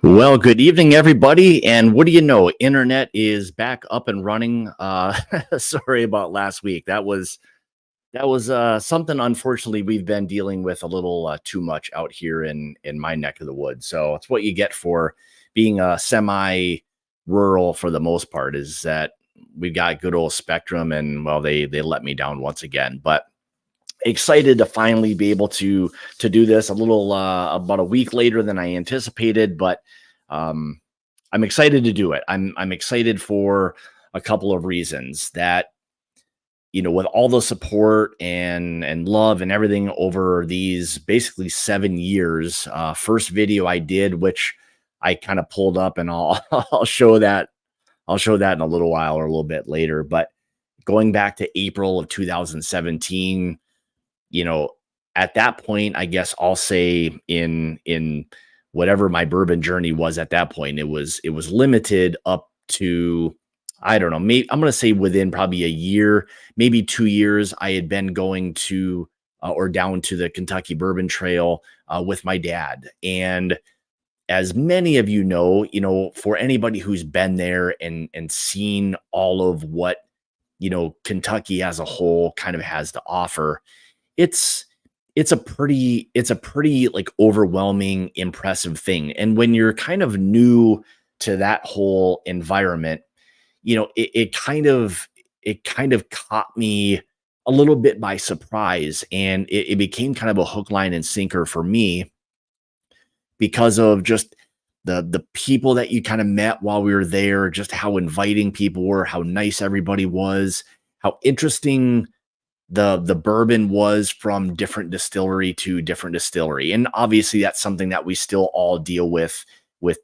Well, good evening, everybody. And what do you know? Internet is back up and running. Sorry about last week. That was something. Unfortunately, we've been dealing with a little too much out here in my neck of the woods. So it's what you get for being a semi-rural for the most part. Is that we've got good old Spectrum, and well, they let me down once again. But excited to finally be able to do this a little about a week later than I anticipated, but um I'm excited to do it. I'm excited for a couple of reasons that with all the support and love and everything over these basically 7 years. First video I did, which I kind of pulled up, and I'll I'll show that in a little while or a little bit later. But going back to April of 2017, you know, at that point, I guess I'll say in whatever my bourbon journey was at that point, it was limited up to, I don't know, maybe I'm gonna say within probably a year, maybe 2 years, I had been going to or down to the Kentucky Bourbon Trail with my dad. And as many of for anybody who's been there and seen all of what Kentucky as a whole kind of has to offer, it's it's a pretty like overwhelming, impressive thing. And when you're kind of new to that whole environment, it kind of caught me a little bit by surprise, and it became kind of a hook, line, and sinker for me because of just the people that you kind of met while we were there, just how inviting people were, how nice everybody was, how interesting the bourbon was from different distillery to different distillery. And obviously that's something that we still all deal with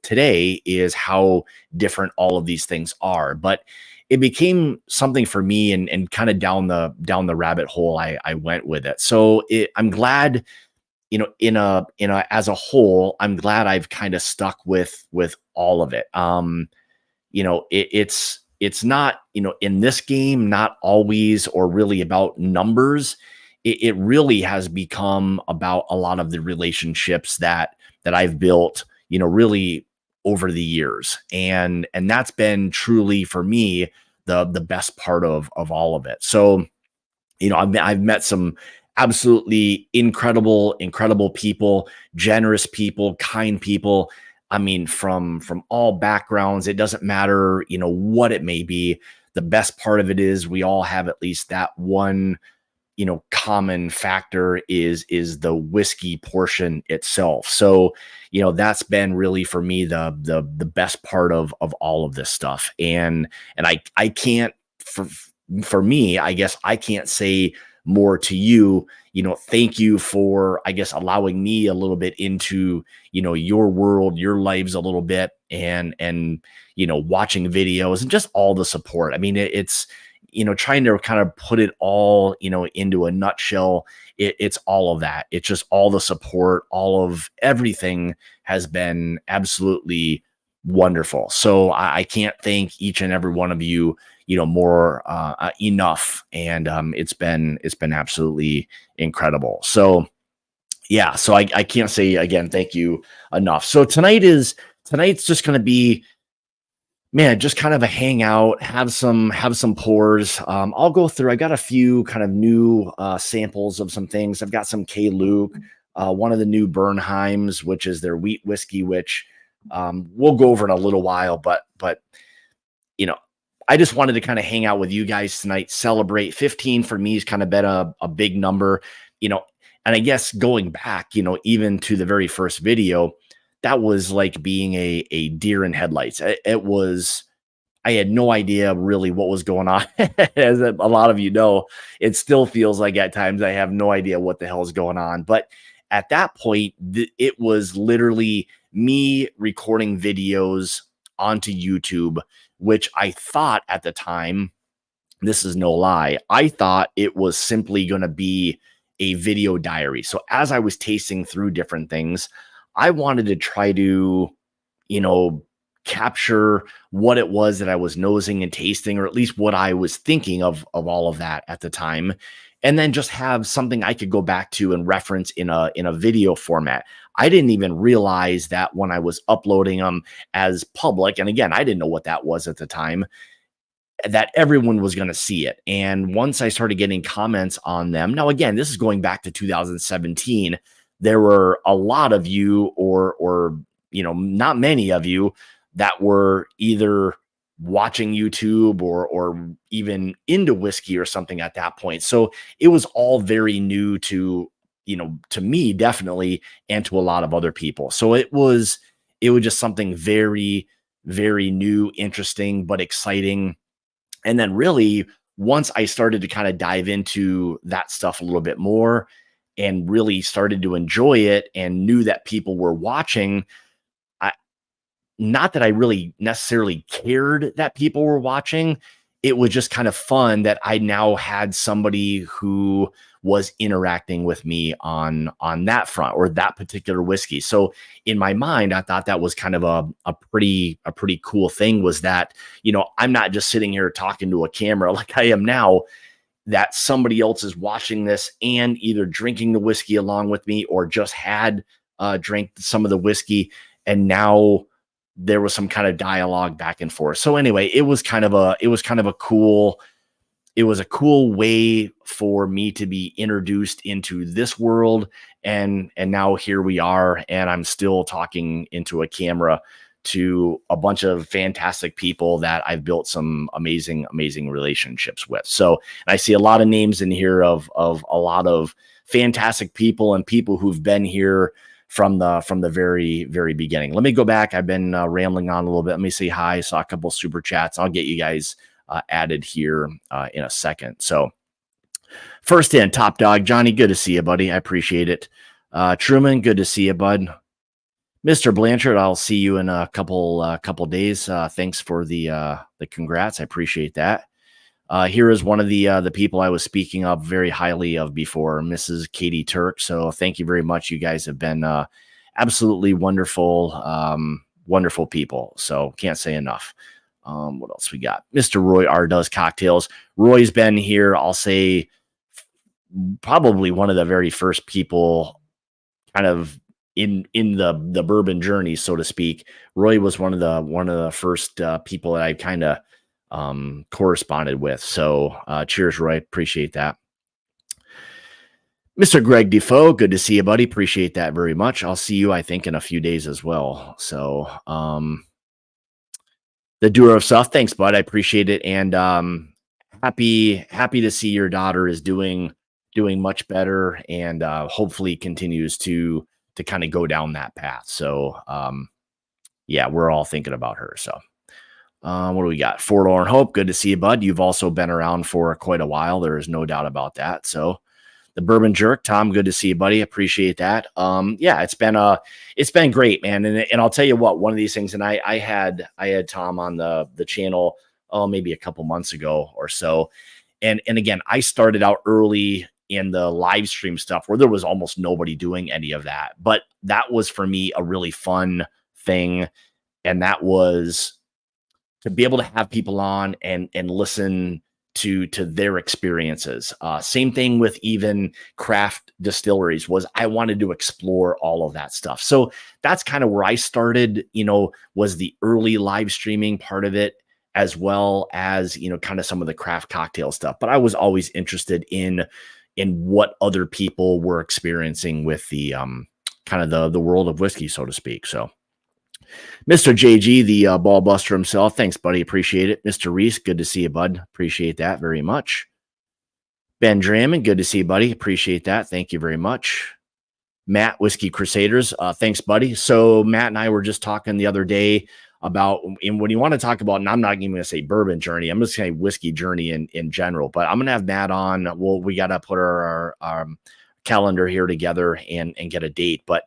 today, is how different all of these things are. But it became something for me, and kind of down the rabbit hole I went with it. So I'm glad, in a as a whole, I'm glad I've kind of stuck with all of it. It's not, in this game, not always or really about numbers. It really has become about a lot of the relationships that I've built, really over the years. And that's been truly for me the best part of all of it. So, I've met some absolutely incredible people, generous people, kind people. I mean, from all backgrounds. It doesn't matter, what it may be. The best part of it is we all have at least that one, common factor is the whiskey portion itself. So, that's been really for me the best part of all of this stuff. And I can't, for me, I guess I can't say more to you. Thank you for, I guess, allowing me a little bit into, your world, your lives a little bit, and watching videos and just all the support. I mean, it's trying to kind of put it all, into a nutshell. It's all of that. It's just all the support, all of everything has been absolutely wonderful. So I can't thank each and every one of you, more enough. And it's been absolutely incredible. So yeah, so I can't say again thank you enough. So tonight's just going to be, man, just kind of a hangout, have some pours. I'll go through. I got a few kind of new samples of some things. I've got some KLUKE, one of the new Bernheims, which is their wheat whiskey, which we'll go over in a little while. But I just wanted to kind of hang out with you guys tonight, celebrate. 15 for me has kind of been a big number, and I guess going back, even to the very first video, that was like being a deer in headlights. I had no idea really what was going on. As a lot of it still feels like at times I have no idea what the hell is going on. But at that point, it was literally me recording videos onto YouTube, which I thought at the time, this is no lie, I thought it was simply going to be a video diary. So as I was tasting through different things, I wanted to try to, capture what it was that I was nosing and tasting, or at least what I was thinking of all of that at the time. And then just have something I could go back to and reference in a video format. I didn't even realize that when I was uploading them as public, and again, I didn't know what that was at the time, that everyone was going to see it. And once I started getting comments on them, now again, this is going back to 2017, there were a lot of you or not many of you that were either watching YouTube or even into whiskey or something at that point. So it was all very new to me definitely, and to a lot of other people. So it was just something very, very new, interesting, but exciting. And then really, once I started to kind of dive into that stuff a little bit more and really started to enjoy it and knew that people were watching, I, not that I really necessarily cared that people were watching. It was just kind of fun that I now had somebody who was interacting with me on that front or that particular whiskey. So in my mind, I thought that was kind of a pretty cool thing, was that, I'm not just sitting here talking to a camera like I am now, that somebody else is watching this and either drinking the whiskey along with me or just had drank some of the whiskey, and now there was some kind of dialogue back and forth. So anyway, it was kind of a cool way for me to be introduced into this world. And now here we are, and I'm still talking into a camera to a bunch of fantastic people that I've built some amazing relationships with. So I see a lot of names in here of a lot of fantastic people and people who've been here from the very, very beginning. Let me go back. I've been rambling on a little bit. Let me say hi. Saw a couple super chats. I'll get you guys added here in a second. So first in, Top Dog Johnny, good to see you, buddy. I appreciate it. Truman, good to see you, bud. Mr. Blanchard, I'll see you in a couple days. Thanks for the congrats. I appreciate that. Here is one of the people I was speaking of very highly of before, Mrs. Katie Turk. So thank you very much. You guys have been absolutely wonderful, wonderful people. So can't say enough. What else we got? Mr. Roy R does cocktails. Roy's been here, I'll say, probably one of the very first people kind of in the bourbon journey, so to speak. Roy was one of the first people that I kind of corresponded with. So cheers, Roy. Appreciate that. Mr. Greg Defoe, good to see you, buddy. Appreciate that very much. I'll see you, I think, in a few days as well. So the doer of stuff, thanks, bud. I appreciate it. And happy to see your daughter is doing much better, and hopefully continues to kind of go down that path. So yeah, we're all thinking about her. So what do we got? Forlorn Hope, good to see you, bud. You've also been around for quite a while. There is no doubt about that. So the Bourbon Jerk, Tom, good to see you, buddy. Appreciate that. Yeah, it's been great, man. And I'll tell you what, one of these things, and I had Tom on the channel, maybe a couple months ago or so. And again, I started out early in the live stream stuff where there was almost nobody doing any of that. But that was for me a really fun thing. And that was to be able to have people on and listen to their experiences. Same thing with even craft distilleries, was I wanted to explore all of that stuff. So that's kind of where I started, was the early live streaming part of it, as well as, kind of some of the craft cocktail stuff. But I was always interested in what other people were experiencing with the kind of the world of whiskey, so to speak. So Mr. JG, the ball buster himself, thanks, buddy. Appreciate it. Mr. Reese, good to see you, bud. Appreciate that very much. Ben Drammond, good to see you, buddy. Appreciate that. Thank you very much. Matt, Whiskey Crusaders, thanks, buddy. So Matt and I were just talking the other day about, and when you want to talk about, and I'm not even going to say bourbon journey, I'm just going to say whiskey journey in general, but I'm going to have Matt on. Well, we got to put our calendar here together and get a date. But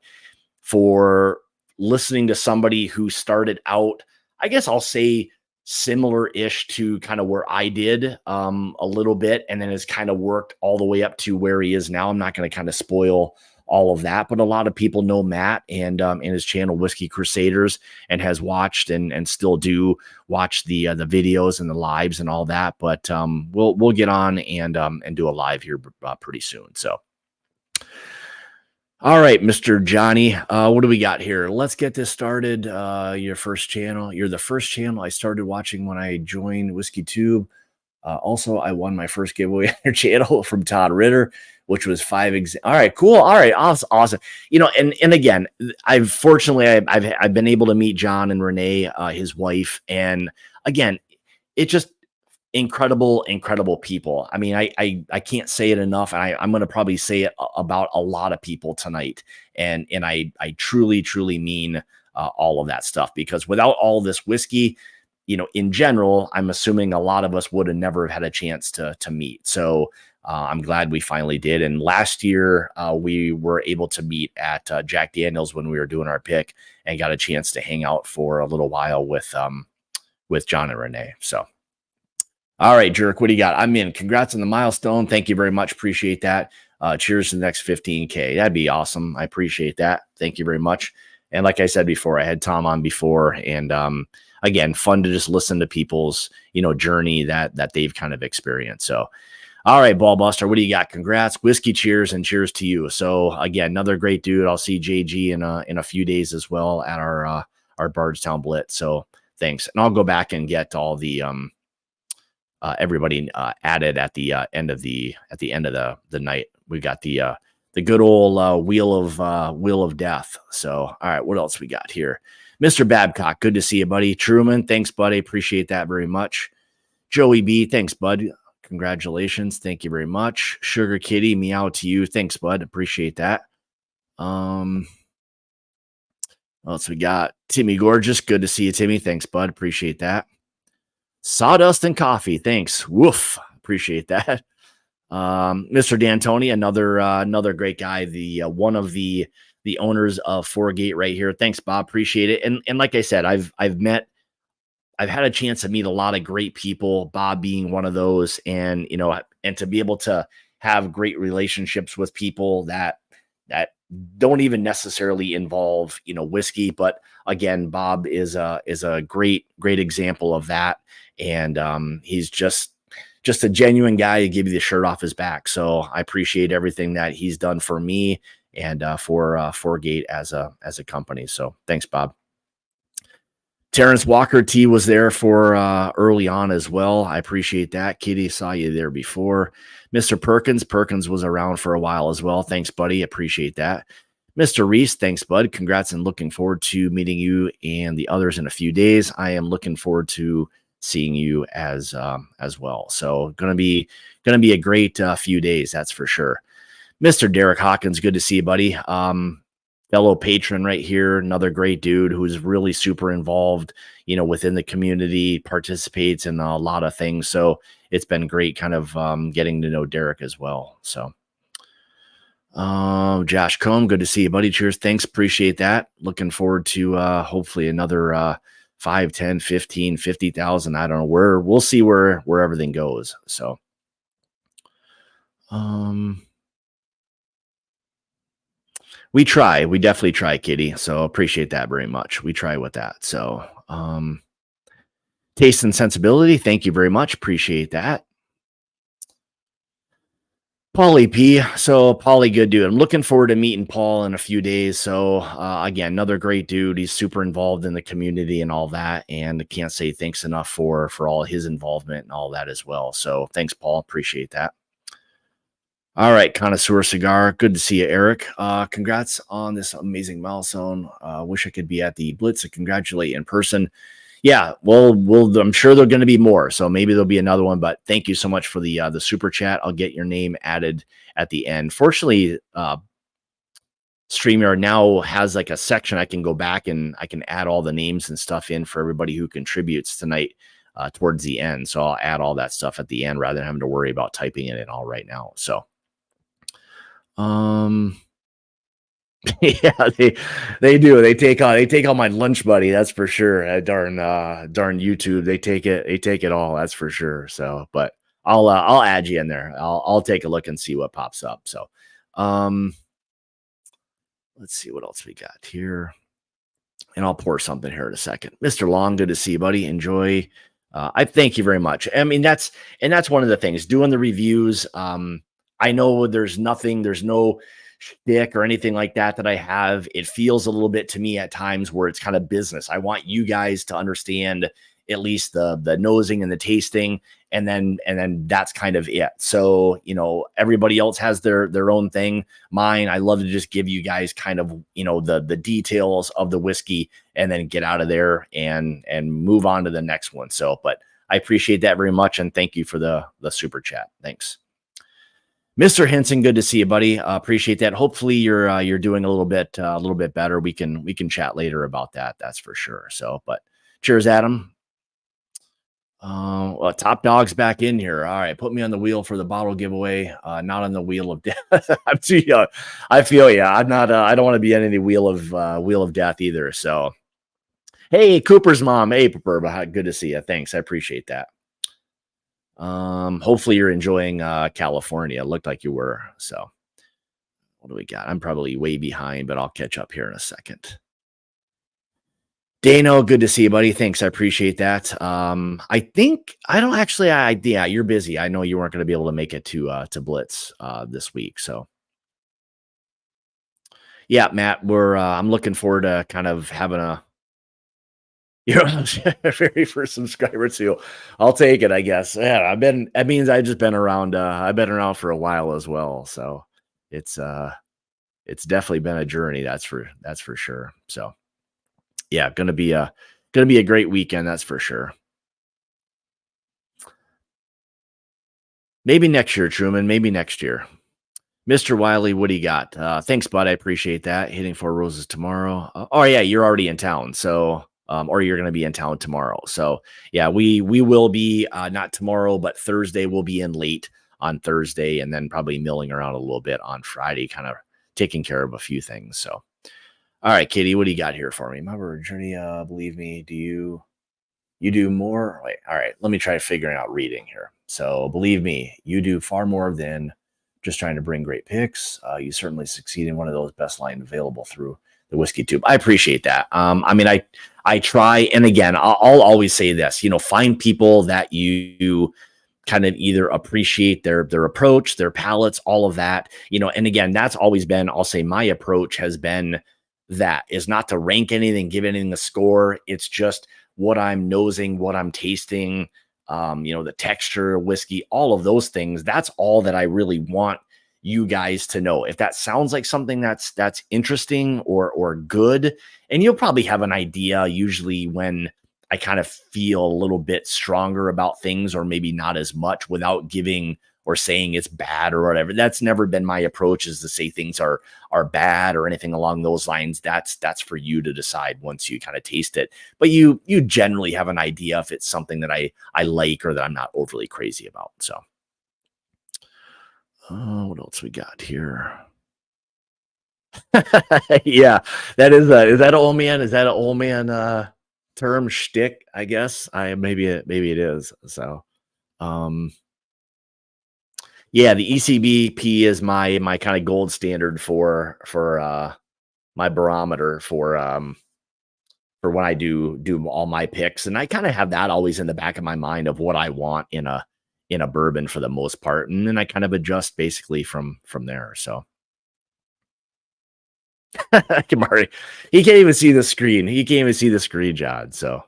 for listening to somebody who started out, I guess I'll say similar-ish to kind of where I did a little bit, and then has kind of worked all the way up to where he is now. I'm not going to kind of spoil all of that, but a lot of people know Matt and his channel Whiskey Crusaders, and has watched and still do watch the videos and the lives and all that. But we'll get on and do a live here pretty soon. So All right, Mr. Johnny. What do we got here? Let's get this started. Your first channel. You're the first channel I started watching when I joined Whiskey Tube. Also, I won my first giveaway on your channel from Todd Ritter, which was All right, cool. All right, awesome, awesome. And again, I've been able to meet John and Renee, his wife, and again, it just incredible people. I mean, I can't say it enough, and I'm going to probably say it about a lot of people tonight, and I truly mean all of that stuff, because without all this whiskey, in general, I'm assuming a lot of us would have never had a chance to meet. So I'm glad we finally did. And last year we were able to meet at Jack Daniels when we were doing our pick, and got a chance to hang out for a little while with John and Renee. So. All right, Jerk, what do you got? I'm in. Congrats on the milestone. Thank you very much. Appreciate that. Cheers to the next 15K. That'd be awesome. I appreciate that. Thank you very much. And like I said before, I had Tom on before, and again, fun to just listen to people's, journey that they've kind of experienced. So, all right, Ballbuster, what do you got? Congrats, whiskey, cheers, and cheers to you. So again, another great dude. I'll see JG in a few days as well at our Bardstown Blitz. So thanks, and I'll go back and get all the everybody added at the end of the night. We got the good old wheel of death. So, all right, what else we got here? Mr. Babcock, good to see you, buddy. Truman, thanks, buddy. Appreciate that very much. Joey B, thanks, bud. Congratulations. Thank you very much. Sugar Kitty, meow to you. Thanks, bud. Appreciate that. What else we got? Timmy Gorgeous, good to see you, Timmy. Thanks, bud. Appreciate that. Sawdust and coffee. Thanks. Woof. Appreciate that. Mr. D'Antoni, another great guy. The one of the owners of Foregate right here. Thanks, Bob. Appreciate it. And like I said, I've had a chance to meet a lot of great people, Bob being one of those, and to be able to have great relationships with people that don't even necessarily involve whiskey. But again, Bob is a great example of that. And he's just a genuine guy to give you the shirt off his back. So I appreciate everything that he's done for me and for Foregate as a company. So thanks, Bob. Terrence Walker T was there for early on as well. I appreciate that. Kitty, saw you there before. Mr. Perkins was around for a while as well. Thanks, buddy. Appreciate that. Mr. Reese, thanks, bud. Congrats, and looking forward to meeting you and the others in a few days. I am looking forward to seeing you as well. So gonna be a great few days, that's for sure. Mr. Derek Hawkins, good to see you, buddy. Fellow patron right here, another great dude who's really super involved, within the community, participates in a lot of things. So it's been great kind of getting to know Derek as well. So Josh Combe, good to see you, buddy. Cheers. Thanks. Appreciate that. Looking forward to hopefully another 5, 10, 15, 50,000. I don't know we'll see where everything goes. So we definitely try, Kitty. So appreciate that very much. We try with that. So taste and sensibility, thank you very much. Appreciate that. Paulie P. So Paulie, good dude. I'm looking forward to meeting Paul in a few days. So again, another great dude. He's super involved in the community and all that. And I can't say thanks enough for all his involvement and all that as well. So thanks, Paul. Appreciate that. All right, Connoisseur Cigar. Good to see you, Eric. Congrats on this amazing milestone. Wish I could be at the Blitz to congratulate in person. Yeah, well, I'm sure there're going to be more, so maybe there'll be another one. But thank you so much for the super chat. I'll get your name added at the end. Fortunately, StreamYard now has like a section I can go back and I can add all the names and stuff in for everybody who contributes tonight towards the end. So I'll add all that stuff at the end rather than having to worry about typing it in all right now. So. Yeah, they do. They take all my lunch buddy. That's for sure. Darn YouTube. They take it all. That's for sure. So, but I'll add you in there. I'll take a look and see what pops up. So, let's see what else we got here. And I'll pour something here in a second. Mr. Long, good to see you, buddy. Enjoy. I thank you very much. I mean, that's one of the things doing the reviews. I know there's no shtick or anything like that that I have. It feels a little bit to me at times where it's kind of business. I want you guys to understand at least the nosing and the tasting, and then that's kind of it. So, everybody else has their own thing. Mine, I love to just give you guys kind of, the details of the whiskey and then get out of there and move on to the next one. So, but I appreciate that very much, and thank you for the super chat. Thanks. Mr. Henson, good to see you, buddy. Appreciate that. Hopefully you're doing a little bit better. We can chat later about that. That's for sure. So, but cheers, Adam. Well, top dog's back in here. All right, put me on the wheel for the bottle giveaway. Not on the wheel of death. I'm too young. I feel you. I'm not. I don't want to be on any wheel of death either. So, hey, Cooper's mom. Hey, Cooper. Good to see you. Thanks. I appreciate that. Hopefully you're enjoying California. It looked like you were. So, what do we got? I'm probably way behind, but I'll catch up here in a second. Dano, good to see you, buddy. Thanks. I appreciate that. I think I don't actually, yeah, you're busy. I know you weren't going to be able to make it to Blitz this week. So yeah, Matt, I'm looking forward to kind of having a very first subscriber too. I'll take it, I guess. Yeah, that means I've just been around, I've been around for a while as well. So it's definitely been a journey. That's for sure. So yeah, gonna be a great weekend, that's for sure. Maybe next year, Truman. Maybe next year. Mr. Wiley, what do you got? Thanks, bud. I appreciate that. Hitting Four Roses tomorrow. Oh yeah, you're already in town, so or you're gonna be in town tomorrow. So yeah, we will be not tomorrow, but Thursday. We'll be in late on Thursday, and then probably milling around a little bit on Friday, kind of taking care of a few things. So all right, Katie, what do you got here for me? My journey, believe me, you do more? Wait, all right, let me try figuring out reading here. So believe me, you do far more than just trying to bring great picks. You certainly succeed in one of those best line available through the whiskey tube. I appreciate that. I mean, I try, and again, I'll always say this. Find people that you kind of either appreciate their approach, their palates, all of that. And again, that's always been, I'll say, my approach has been that is not to rank anything, give anything a score. It's just what I'm nosing, what I'm tasting, the texture, whiskey, all of those things. That's all that I really want you guys to know. If that sounds like something that's interesting or good, and you'll probably have an idea usually when I kind of feel a little bit stronger about things, or maybe not as much, without giving or saying it's bad or whatever. That's never been my approach, is to say things are bad or anything along those lines. That's for you to decide once you kind of taste it. But you generally have an idea if it's something that I like or that I'm not overly crazy about. So what else we got here? Yeah, is that an old man? Is that an old man term shtick? I guess maybe it is. So yeah, the ECBP is my kind of gold standard for my barometer for when I do all my picks, and I kind of have that always in the back of my mind of what I want in a bourbon for the most part, and then I kind of adjust basically from there. So Kamari, he can't even see the screen. He can't even see the screen, John. So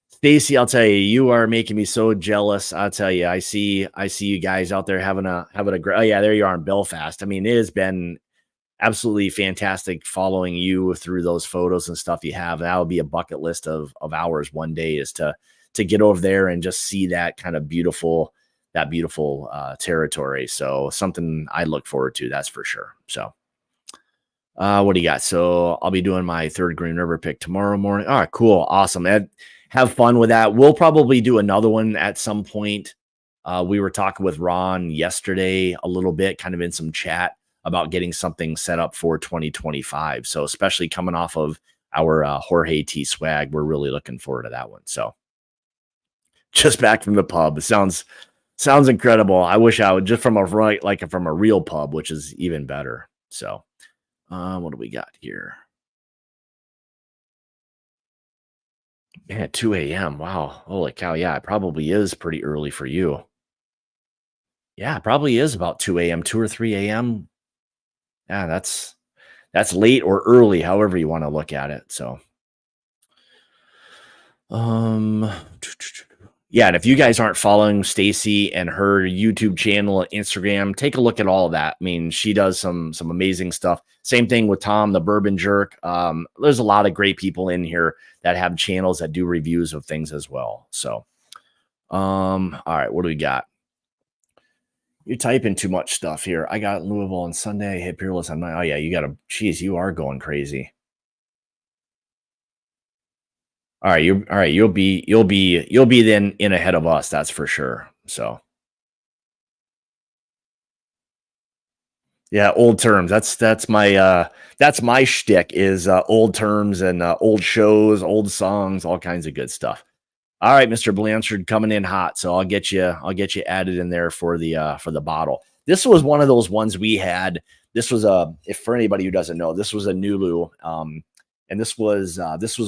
Stacy, I'll tell you, you are making me so jealous. I'll tell you, I see you guys out there having a great. Oh yeah, there you are in Belfast. I mean, it has been absolutely fantastic following you through those photos and stuff you have. That would be a bucket list of hours one day, is to get over there and just see that kind of beautiful territory. So something I look forward to, that's for sure. So what do you got? So I'll be doing my third Green River pick tomorrow morning. All right, cool. Awesome. Have fun with that. We'll probably do another one at some point. We were talking with Ron yesterday a little bit, kind of in some chat, about getting something set up for 2025. So especially coming off of our Jorge T swag, we're really looking forward to that one. So just back from the pub. Sounds incredible. I wish I would, just from a real pub, which is even better. So what do we got here? Man, 2 a.m. Wow. Holy cow. Yeah, it probably is pretty early for you. Yeah, it probably is about 2 a.m., 2 or 3 a.m. Yeah, that's late or early, however you want to look at it. So, um, yeah, and if you guys aren't following Stacy and her YouTube channel and Instagram, take a look at all of that. I mean, she does some amazing stuff. Same thing with Tom, the Bourbon Jerk. There's a lot of great people in here that have channels that do reviews of things as well. So, all right, what do we got? You're typing too much stuff here. I got Louisville on Sunday. I hit Peerless on my. Oh yeah, you got to. Geez, you are going crazy. All right, you all right. You'll be then in ahead of us. That's for sure. So yeah, old terms. That's my shtick is old terms and old shows, old songs, all kinds of good stuff. All right, Mr. Blanchard coming in hot. So I'll get you added in there for the bottle. This was one of those ones we had. This was if for anybody who doesn't know, this was a Nulu. And this was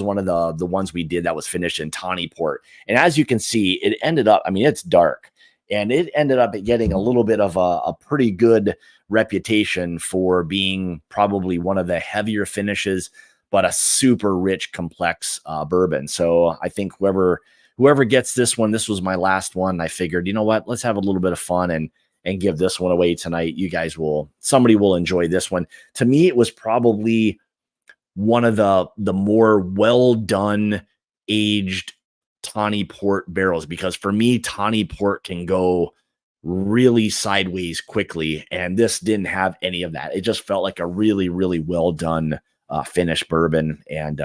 one of the ones we did that was finished in tawny port. And as you can see, it ended up, I mean, it's dark. And it ended up getting a little bit of a pretty good reputation for being probably one of the heavier finishes, but a super rich, complex bourbon. So I think whoever gets this one, this was my last one. I figured, you know what, let's have a little bit of fun and give this one away tonight. Somebody will enjoy this one. To me, it was probably one of the more well done aged tawny port barrels, because for me, tawny port can go really sideways quickly, and this didn't have any of that. It just felt like a really, really well done finished bourbon. And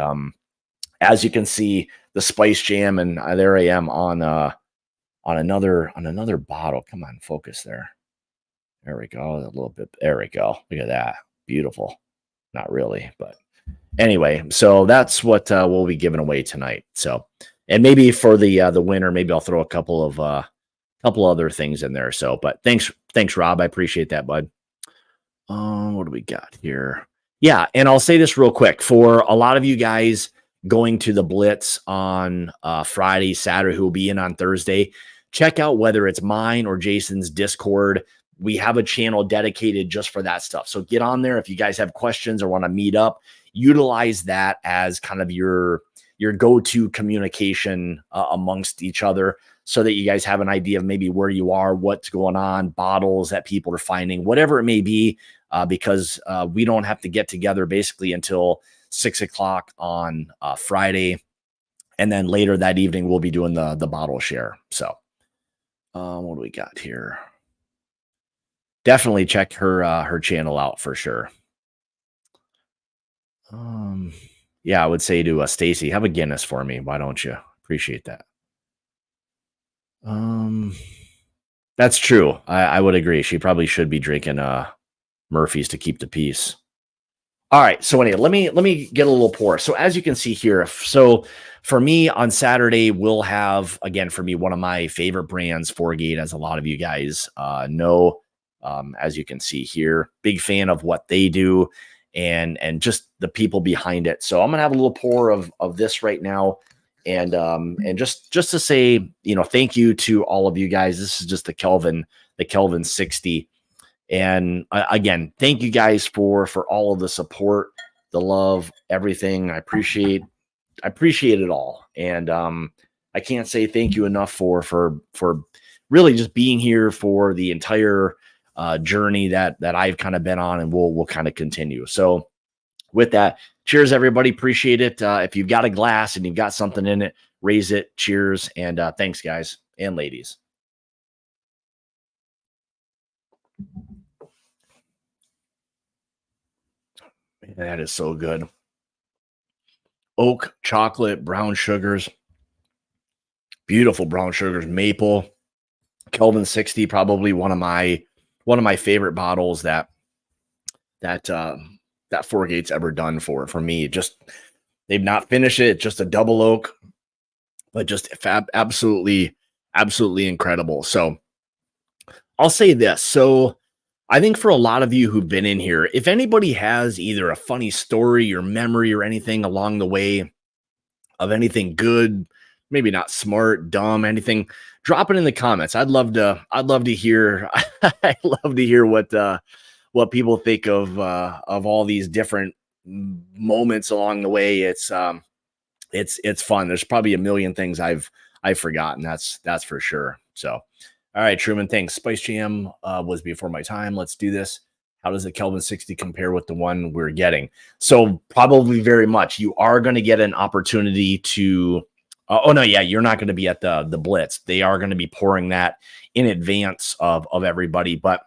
as you can see, the Spice Jam, and there I am on another bottle. Come on, focus there. There we go. A little bit. There we go. Look at that. Beautiful. Not really, but anyway. So that's what we'll be giving away tonight. So, and maybe for the winner, maybe I'll throw a couple other things in there. So, but thanks, Rob. I appreciate that, bud. What do we got here? Yeah, and I'll say this real quick for a lot of you guys going to the Blitz on Friday, Saturday, who will be in on Thursday. Check out whether it's mine or Jason's Discord. We have a channel dedicated just for that stuff. So get on there if you guys have questions or want to meet up. Utilize that as kind of your go-to communication amongst each other, so that you guys have an idea of maybe where you are, what's going on, bottles that people are finding, whatever it may be, because we don't have to get together basically until 6 o'clock on Friday. And then later that evening, we'll be doing the bottle share. So what do we got here? Definitely check her channel out for sure. Yeah, I would say to Stacy, have a Guinness for me. Why don't you? Appreciate that. That's true. I would agree. She probably should be drinking Murphy's to keep the peace. All right. So anyway, let me get a little pour. So as you can see here, so for me on Saturday, we'll have, again, for me, one of my favorite brands, Forgate, as a lot of you guys know. As you can see here, big fan of what they do and just the people behind it. So I'm gonna have a little pour of this right now. And just to say, thank you to all of you guys. This is just the Kelvin 60. And again, thank you guys for all of the support, the love, everything. I appreciate it all. And I can't say thank you enough for really just being here for the entire journey that I've kind of been on, and we'll kind of continue. So with that, cheers, everybody. Appreciate it. If you've got a glass and you've got something in it, raise it. Cheers. And thanks, guys and ladies. Man, that is so good. Oak, chocolate, brown sugars, beautiful brown sugars, maple, Kelvin 60, probably one of my favorite bottles that Forgate's ever done for me. Just, they've not finished it. Just a double oak, but just absolutely incredible. So I'll say this. So I think for a lot of you who've been in here, if anybody has either a funny story or memory or anything along the way of anything good, maybe not smart, dumb, anything, drop it in the comments. I'd love to hear I'd love to hear what people think of all these different moments along the way. It's fun. There's probably a million things I've forgotten. That's for sure. So, all right, Truman, thanks. Spice Jam was before my time. Let's do this. How does the Kelvin 60 compare with the one we're getting? So probably very much. You are going to get an opportunity to. Oh no, yeah, you're not going to be at the Blitz. They are going to be pouring that in advance of everybody. But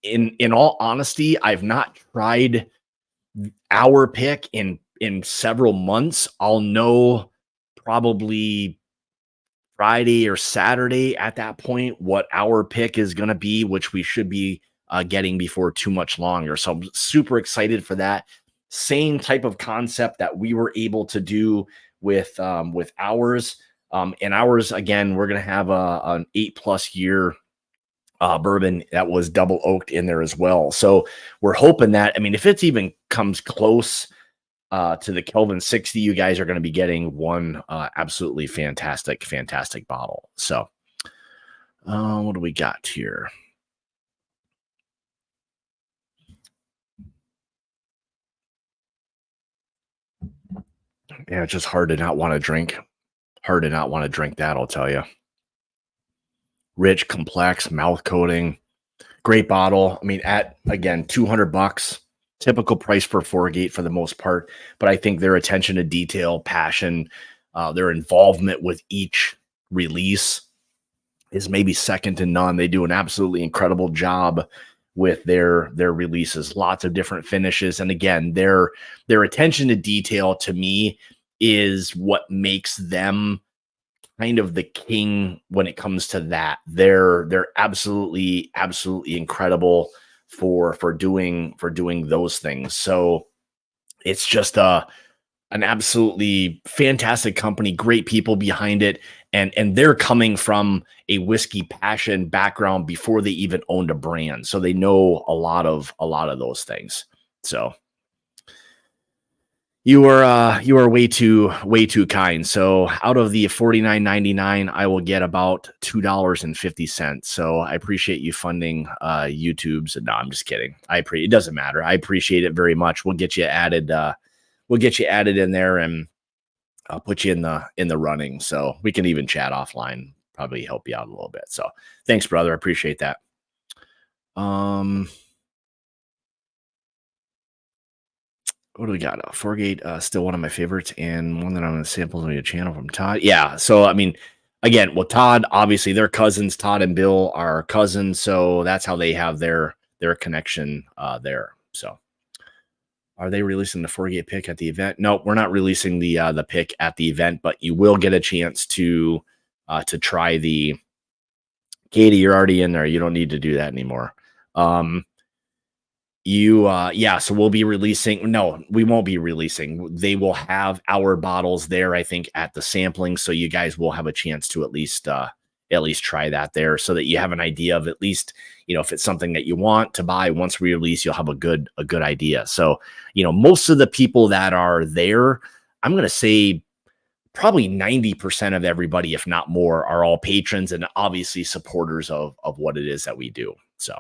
in all honesty, I've not tried our pick in several months. I'll know probably Friday or Saturday at that point what our pick is going to be, which we should be getting before too much longer. So I'm super excited for that. Same type of concept that we were able to do with ours. And ours, again, we're going to have an 8+ year bourbon that was double oaked in there as well. So we're hoping that, I mean, if it's even comes close to the Kelvin 60, you guys are going to be getting one absolutely fantastic bottle. So what do we got here? Yeah, it's just hard to not want to drink. Hard to not want to drink that, I'll tell you. Rich, complex, mouth coating. Great bottle. I mean, at, again, $200, typical price for Foregate for the most part. But I think their attention to detail, passion, their involvement with each release is maybe second to none. They do an absolutely incredible job with their releases. Lots of different finishes. And again, their attention to detail to me is what makes them kind of the king when it comes to that. They're absolutely incredible for doing those things. So it's just an absolutely fantastic company, great people behind it, and they're coming from a whiskey passion background before they even owned a brand, so they know a lot of those things. So you are way too kind. So out of the $49.99, I will get about $2.50. So I appreciate you funding YouTube's. No, I'm just kidding. It doesn't matter. I appreciate it very much. We'll get you added. We'll get you added in there, and I'll put you in the running. So we can even chat offline. Probably help you out a little bit. So thanks, brother. I appreciate that. What do we got? Foregate, still one of my favorites, and one that I'm going to sample on your channel from Todd. Yeah. So, I mean, again, well, Todd, obviously they're cousins. Todd and Bill are cousins. So that's how they have their connection there. So are they releasing the Foregate pick at the event? No, we're not releasing the pick at the event, but you will get a chance to try the Katie. You're already in there. You don't need to do that anymore. So we'll be releasing. No, we won't be releasing. They will have our bottles there, I think, at the sampling. So you guys will have a chance to at least try that there, so that you have an idea of, at least, if it's something that you want to buy once we release, you'll have a good idea. So, most of the people that are there, I'm going to say probably 90% of everybody, if not more, are all patrons and obviously supporters of what it is that we do. So,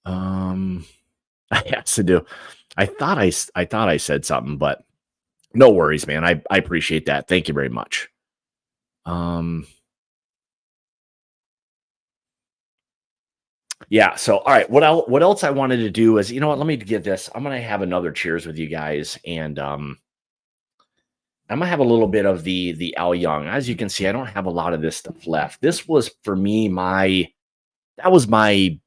I have to do. I thought I said something, but no worries, man. I appreciate that. Thank you very much. Yeah. So, all right. What else I wanted to do is, let me get this. I'm gonna have another cheers with you guys, and I'm gonna have a little bit of the Al Young. As you can see, I don't have a lot of this stuff left. This was for me that was my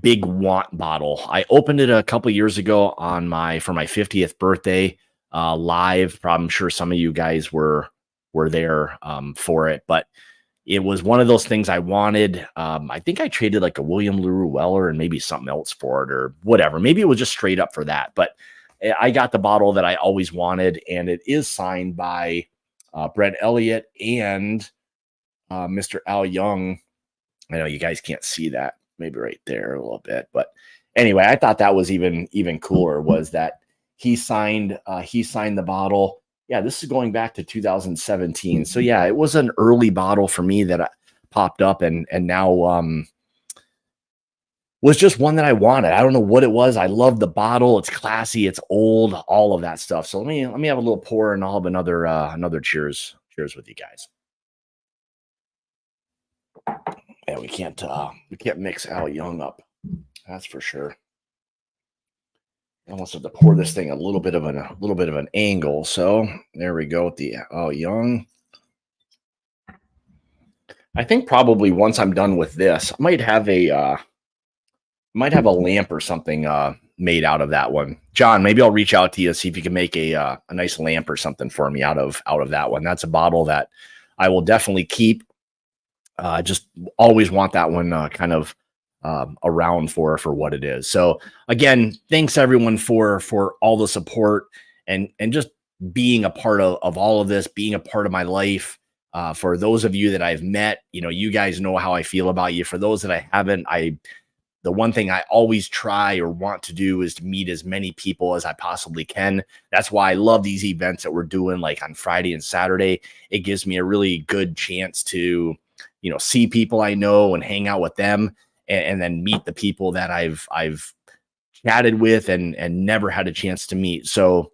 big want bottle. I opened it a couple years ago for my 50th birthday live. I'm sure some of you guys were there for it, but it was one of those things I wanted. I think I traded like a William LaRue Weller and maybe something else for it, or whatever. Maybe it was just straight up for that, but I got the bottle that I always wanted, and it is signed by Brett Elliott and Mr. Al Young. I know you guys can't see that, maybe right there a little bit, but anyway, I thought that was even cooler, was that he signed the bottle. Yeah, this is going back to 2017. So yeah, it was an early bottle for me that popped up, and now was just one that I wanted. I don't know what it was. I love the bottle. It's classy. It's old. All of that stuff. So let me have a little pour, and I'll have another cheers with you guys. Yeah, we can't mix Al Young up. That's for sure. I almost have to pour this thing a little bit of an angle. So there we go with the Al Young. I think probably once I'm done with this, I might have a lamp or something made out of that one. John, maybe I'll reach out to you, see if you can make a nice lamp or something for me out of that one. That's a bottle that I will definitely keep. Just always want that one kind of around for what it is. So again, thanks everyone for all the support and just being a part of all of this, being a part of my life. For those of you that I've met, you guys know how I feel about you. For those that I haven't, the one thing I always try or want to do is to meet as many people as I possibly can. That's why I love these events that we're doing, like on Friday and Saturday. It gives me a really good chance to, see people I know and hang out with them, and then meet the people that I've chatted with and never had a chance to meet. So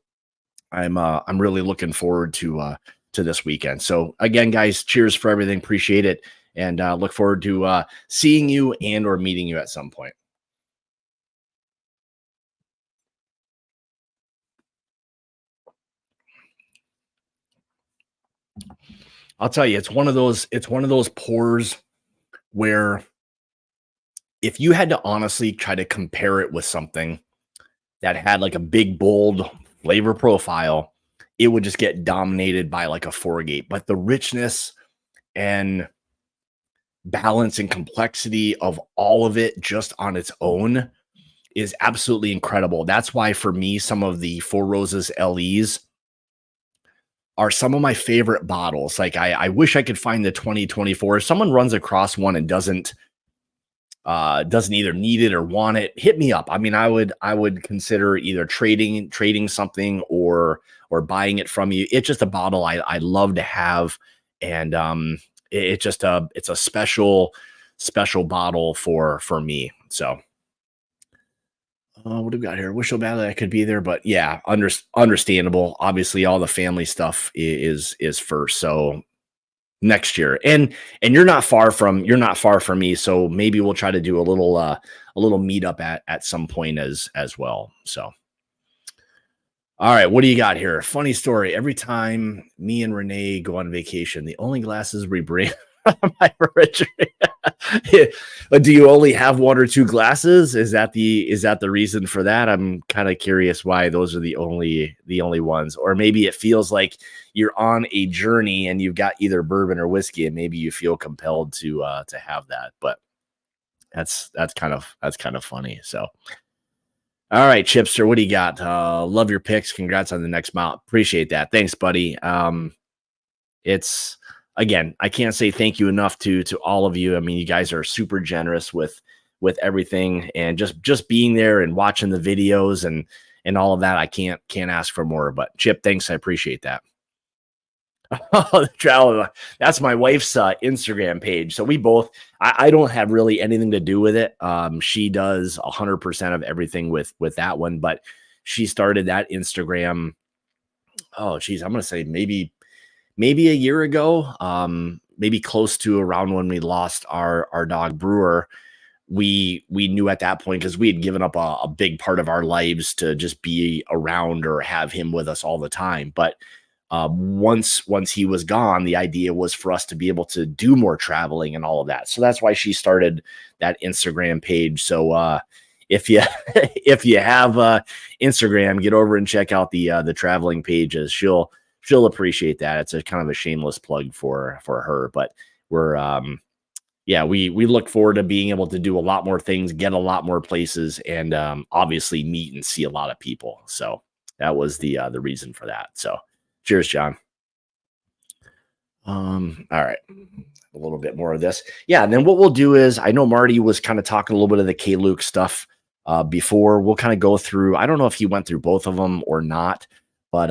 I'm really looking forward to this weekend. So again, guys, cheers for everything. Appreciate it. And look forward to seeing you and or meeting you at some point. I'll tell you, it's one of those pours where if you had to honestly try to compare it with something that had like a big, bold flavor profile, it would just get dominated by like a four gate. But the richness and balance and complexity of all of it just on its own is absolutely incredible. That's why for me, some of the Four Roses LEs are some of my favorite bottles. Like I wish I could find the 2024. If someone runs across one and doesn't either need it or want it, hit me up. I mean, I would consider either trading something or buying it from you. It's just a bottle I love to have, and it's a special bottle for me. So what do we got here? Wish so badly I could be there, but yeah, understandable. Obviously, all the family stuff is first. So next year, and you're not far from me, so maybe we'll try to do a little meetup at some point as well. So all right, what do you got here? Funny story. Every time me and Renee go on vacation, the only glasses we bring are my refrigerator. Do you only have one or two glasses? Is that the reason for that? I'm kind of curious why those are the only ones. Or maybe it feels like you're on a journey and you've got either bourbon or whiskey, and maybe you feel compelled to have that. But that's kind of funny. So all right, Chipster, what do you got? Love your picks. Congrats on the next mount. Appreciate that. Thanks, buddy. It's again, I can't say thank you enough to all of you. I mean, you guys are super generous with everything, and just being there and watching the videos and all of that. I can't ask for more. But Chip, thanks. I appreciate that. Oh, the travel. That's my wife's Instagram page. So we both. I don't have really anything to do with it. She does 100% of everything with that one, but she started that Instagram. Oh, geez, I'm gonna say maybe a year ago. Maybe close to around when we lost our dog Brewer. We knew at that point, because we had given up a big part of our lives to just be around or have him with us all the time. But once he was gone, the idea was for us to be able to do more traveling and all of that. So that's why she started that Instagram page. So if you if you have Instagram, get over and check out the traveling pages. She'll appreciate that. It's a kind of a shameless plug for her, but we're yeah, we look forward to being able to do a lot more things, get a lot more places, and obviously meet and see a lot of people. So that was the reason for that. So cheers, John. All right. A little bit more of this. Yeah, and then what we'll do is, I know Marty was kind of talking a little bit of the KLUKE stuff before. We'll kind of go through, I don't know if he went through both of them or not, but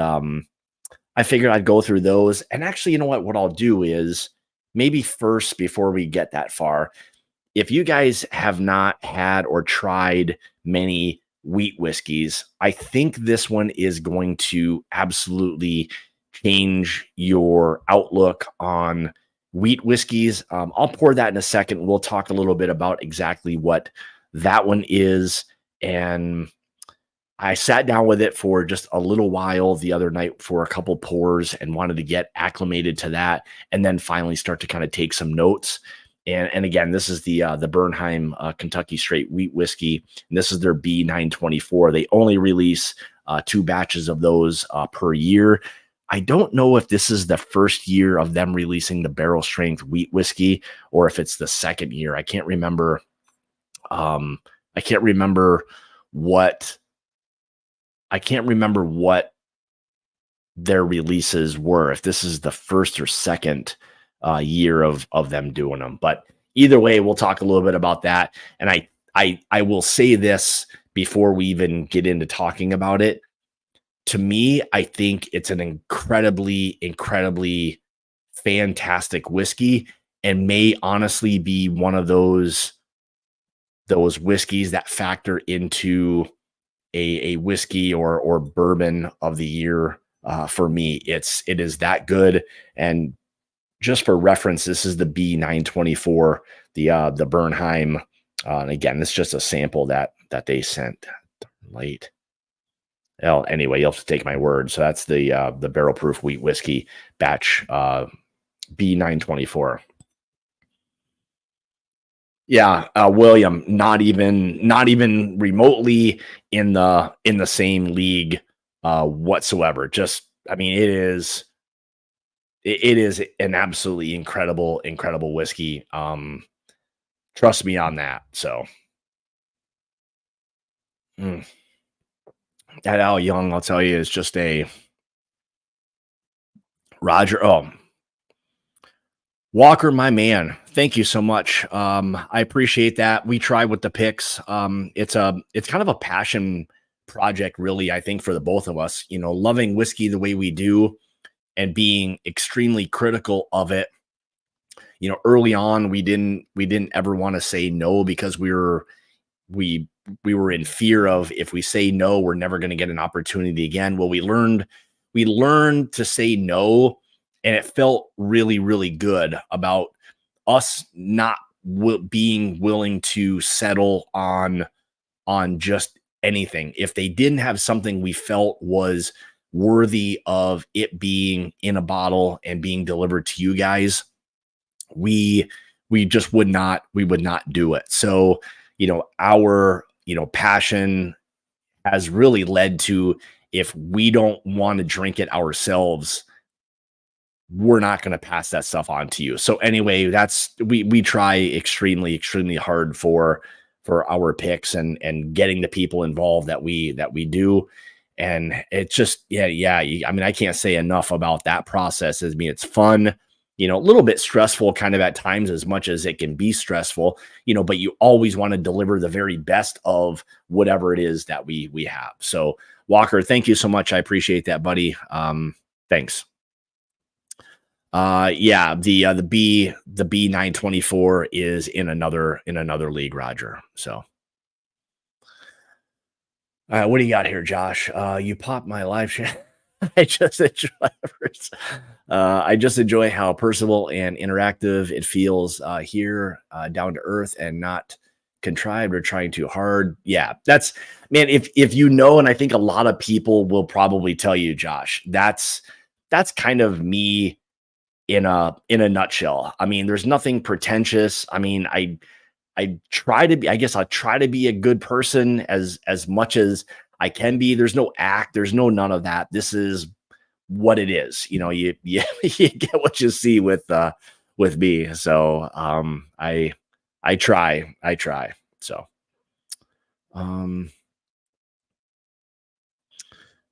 I figured I'd go through those. And actually, you know what? What I'll do is maybe first, before we get that far, if you guys have not had or tried many wheat whiskeys, I think this one is going to absolutely change your outlook on wheat whiskeys. I'll pour that in a second. We'll talk a little bit about exactly what that one is. And I sat down with it for just a little while the other night for a couple pours and wanted to get acclimated to that, and then finally start to kind of take some notes. And again, this is the Bernheim Kentucky Straight Wheat Whiskey, and this is their B924. They only release 2 batches of those per year. I don't know if this is the first year of them releasing the barrel strength wheat whiskey, or if it's the second year. I can't remember. I can't remember what I can't remember what their releases were, if this is the first or second year of them doing them. But either way, we'll talk a little bit about that. And I will say this before we even get into talking about it. To me, I think it's an incredibly, incredibly fantastic whiskey, and may honestly be one of those whiskeys that factor into a whiskey or bourbon of the year. For me, it is that good. And just for reference, this is the B924, the Bernheim. And again, it's just a sample that they sent late. Well, anyway, you'll have to take my word. So that's the barrel proof wheat whiskey batch B924. Yeah, William, not even remotely in the same league whatsoever. Just, I mean, it is an absolutely incredible whiskey. Trust me on that. So, mm, that Al Young, I'll tell you, is just a Roger. Oh, Walker, my man, thank you so much. I appreciate that. We try with the picks. It's kind of a passion project, really, I think, for the both of us, loving whiskey the way we do and being extremely critical of it. Early on, we didn't ever want to say no, because we were in fear of, if we say no, we're never going to get an opportunity again. Well, we learned to say no, and it felt really, really good about us not being willing to settle on just anything. If they didn't have something we felt was worthy of it being in a bottle and being delivered to you guys, we just would not do it. So, our passion has really led to, if we don't want to drink it ourselves, we're not going to pass that stuff on to you. So anyway, we try extremely, extremely hard for our picks and getting the people involved that we do. And it's just, yeah. I mean, I can't say enough about that process. I mean, it's fun, a little bit stressful kind of at times, as much as it can be stressful, but you always want to deliver the very best of whatever it is that we have. So Walker, thank you so much. I appreciate that, buddy. Thanks. Yeah, the B924 is in another league, Roger. So, what do you got here, Josh? You popped my live chat. I just enjoy I just enjoy how personal and interactive it feels here, down to earth and not contrived or trying too hard. Yeah, that's, man, if and I think a lot of people will probably tell you, Josh, that's kind of me in a nutshell. I mean, there's nothing pretentious. I mean, I try to be, I guess I try to be a good person as much as I can be. There's no act, there's no none of that. This is what it is. You you get what you see with me. So I try. So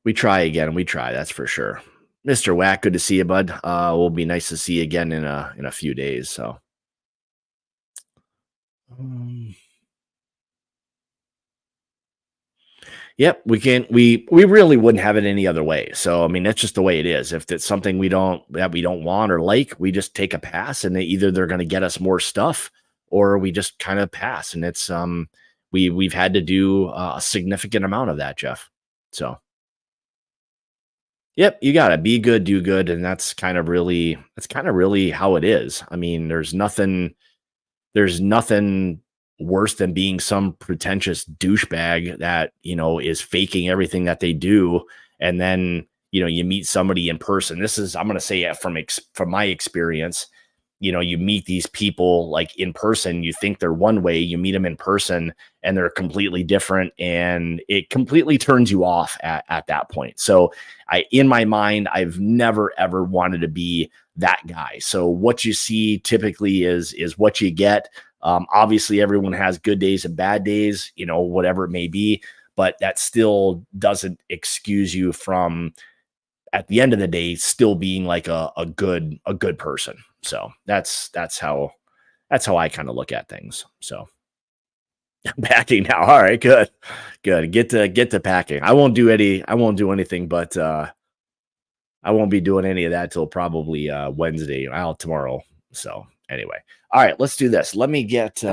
we try again. We try, that's for sure. Mr. Wack, good to see you, bud. Will be nice to see you again in a few days. So um, Yep, we can. We really wouldn't have it any other way. So I mean, that's just the way it is. If it's something we don't want or like, we just take a pass, and either they're going to get us more stuff, or we just kind of pass. And it's we've had to do a significant amount of that, Jeff. So yep, you got to be good, do good, and that's kind of really how it is. I mean, there's nothing worse than being some pretentious douchebag that, is faking everything that they do. And then, you meet somebody in person. This is, I'm going to say it from my experience, you meet these people like in person, you think they're one way, you meet them in person and they're completely different. And it completely turns you off at that point. So in my mind, I've never, ever wanted to be that guy. So what you see typically is what you get. Obviously everyone has good days and bad days, whatever it may be, but that still doesn't excuse you from, at the end of the day, still being like a good person. So that's how I kind of look at things. So packing now. All right, good. Get to packing. I won't do anything, but I won't be doing any of that till probably Wednesday, tomorrow. So anyway, all right, let's do this. Let me get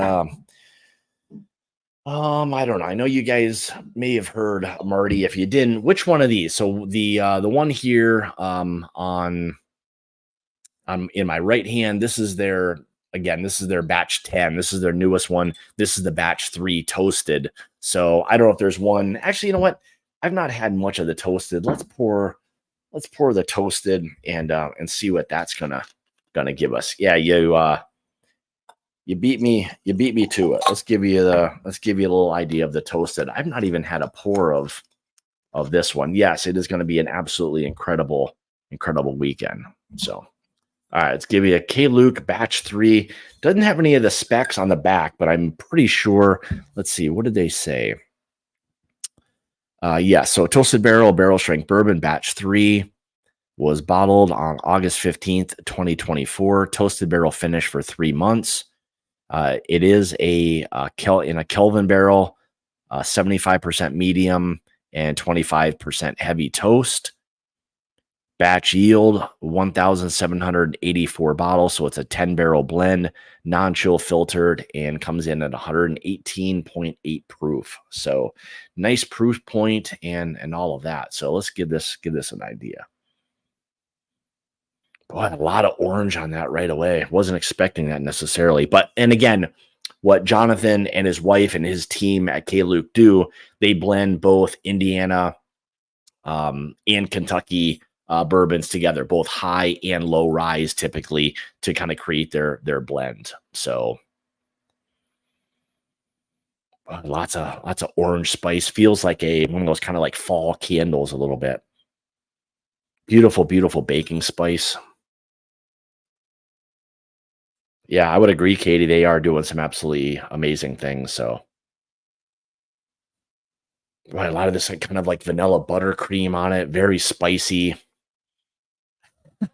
I don't know. I know you guys may have heard Marty. If you didn't, which one of these? So the one here on in my right hand, this is their batch 10. This is their newest one. This is the batch 3 toasted. So I don't know if there's one. Actually, you know what? I've not had much of the toasted. Let's pour the toasted and see what that's gonna give us. Yeah, you beat me to it. Let's give you a little idea of the toasted. I've not even had a pour of this one. Yes, it is going to be an absolutely incredible weekend. So, all right, let's give you a KLUKE batch 3. Doesn't have any of the specs on the back, but I'm pretty sure. Let's see, what did they say? So toasted barrel strength bourbon batch 3 was bottled on August 15th, 2024. Toasted barrel finish for 3 months. It is in a Kelvin barrel, 75% medium and 25% heavy toast. Batch yield 1,784 bottles, so it's a 10-barrel blend, non-chill filtered, and comes in at 118.8 proof. So nice proof point and all of that. So let's give this an idea. Boy, a lot of orange on that right away. Wasn't expecting that necessarily. And again, what Jonathan and his wife and his team at KLUKE do, they blend both Indiana and Kentucky bourbons together, both high and low rise typically, to kind of create their blend. So lots of orange spice. Feels like one of those kind of like fall candles a little bit. Beautiful, beautiful baking spice. Yeah, I would agree, Katie. They are doing some absolutely amazing things. So, right, a lot of this kind of like vanilla buttercream on it, very spicy.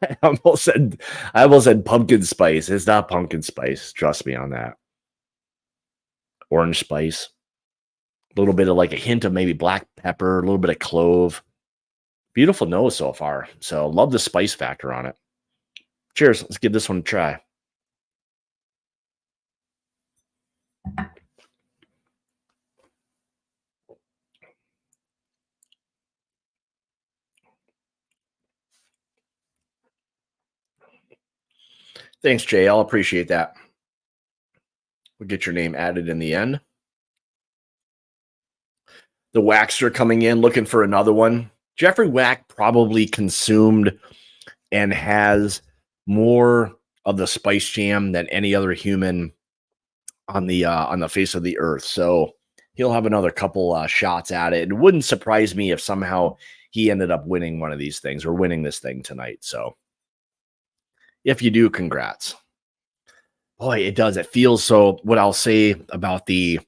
I almost said pumpkin spice. It's not pumpkin spice. Trust me on that. Orange spice, a little bit of like a hint of maybe black pepper, a little bit of clove. Beautiful nose so far. So love the spice factor on it. Cheers. Let's give this one a try. Thanks, Jay. I'll appreciate that. We'll get your name added in the end. The Waxer coming in, looking for another one. Jeffrey Wack probably consumed and has more of the Spice Jam than any other human on the face of the earth. So he'll have another couple shots at it. It wouldn't surprise me if somehow he ended up winning one of these things or winning this thing tonight. So if you do, congrats. Boy, it does. It feels so. What I'll say about the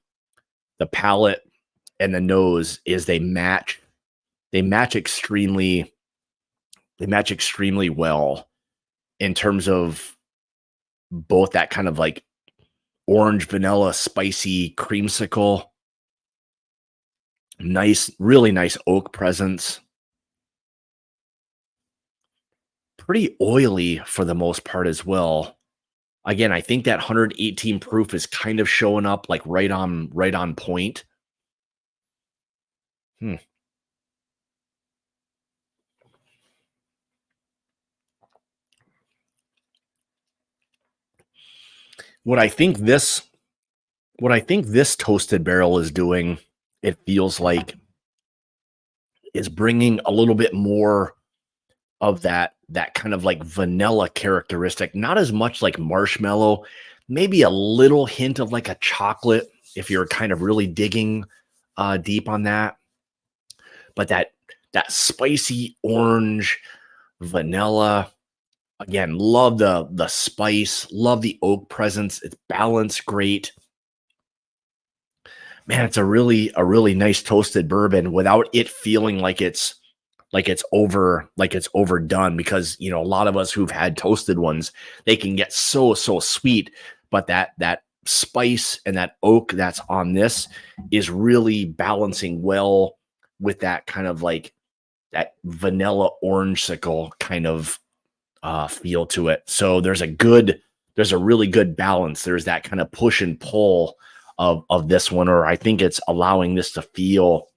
palate and the nose is they match extremely well in terms of both that kind of like orange vanilla spicy creamsicle Nice, really nice oak presence. Pretty oily for the most part as well. Again, I think that 118 proof is kind of showing up like right on point. Hmm. What I think this what I think this toasted barrel is doing, it feels like, is bringing a little bit more of that kind of like vanilla characteristic, not as much like marshmallow, maybe a little hint of like a chocolate if you're kind of really digging deep on that, but that spicy orange vanilla. Again, love the spice, love the oak presence. It's balanced great. Man, it's a really nice toasted bourbon without it feeling like it's overdone, because a lot of us who've had toasted ones, they can get so sweet, but that spice and that oak that's on this is really balancing well with that kind of like that vanilla orangesicle kind of feel to it. So there's a really good balance. There's that kind of push and pull of this one, or I think it's allowing this to feel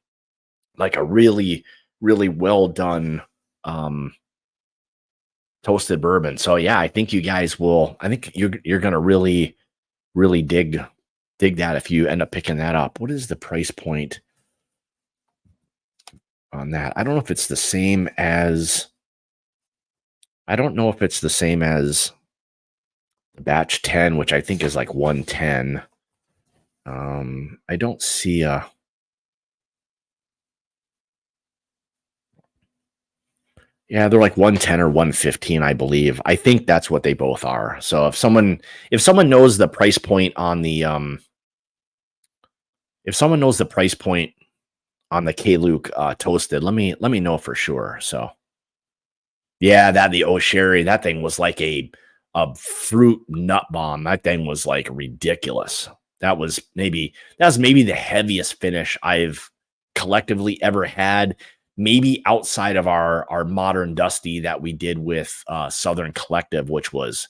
like a really well done um, toasted bourbon. So yeah, I think you guys will. I think you're gonna really dig that if you end up picking that up. What is the price point on that? I don't know if it's the same as. I don't know if it's the same as the batch 10, which I think is like 110. I don't see a. Yeah, they're like 110 or 115, I believe. I think that's what they both are. So if someone knows the price point on the if someone knows the price point on the KLUKE toasted, let me know for sure. So yeah, that the O'Sherry, that thing was like a fruit nut bomb. That thing was like ridiculous. That was maybe the heaviest finish I've collectively ever had. Maybe outside of our modern dusty that we did with Southern Collective, which was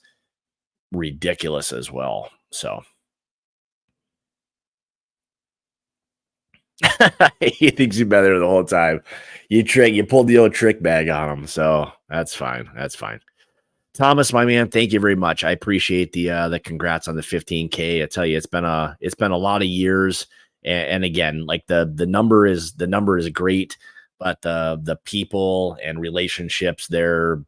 ridiculous as well. So he thinks you better the whole time. You pulled the old trick bag on him, so that's fine. That's fine. Thomas, my man, thank you very much. I appreciate the congrats on the 15K. I tell you, it's been a lot of years, and again, like the number is great, but the people and relationships, they're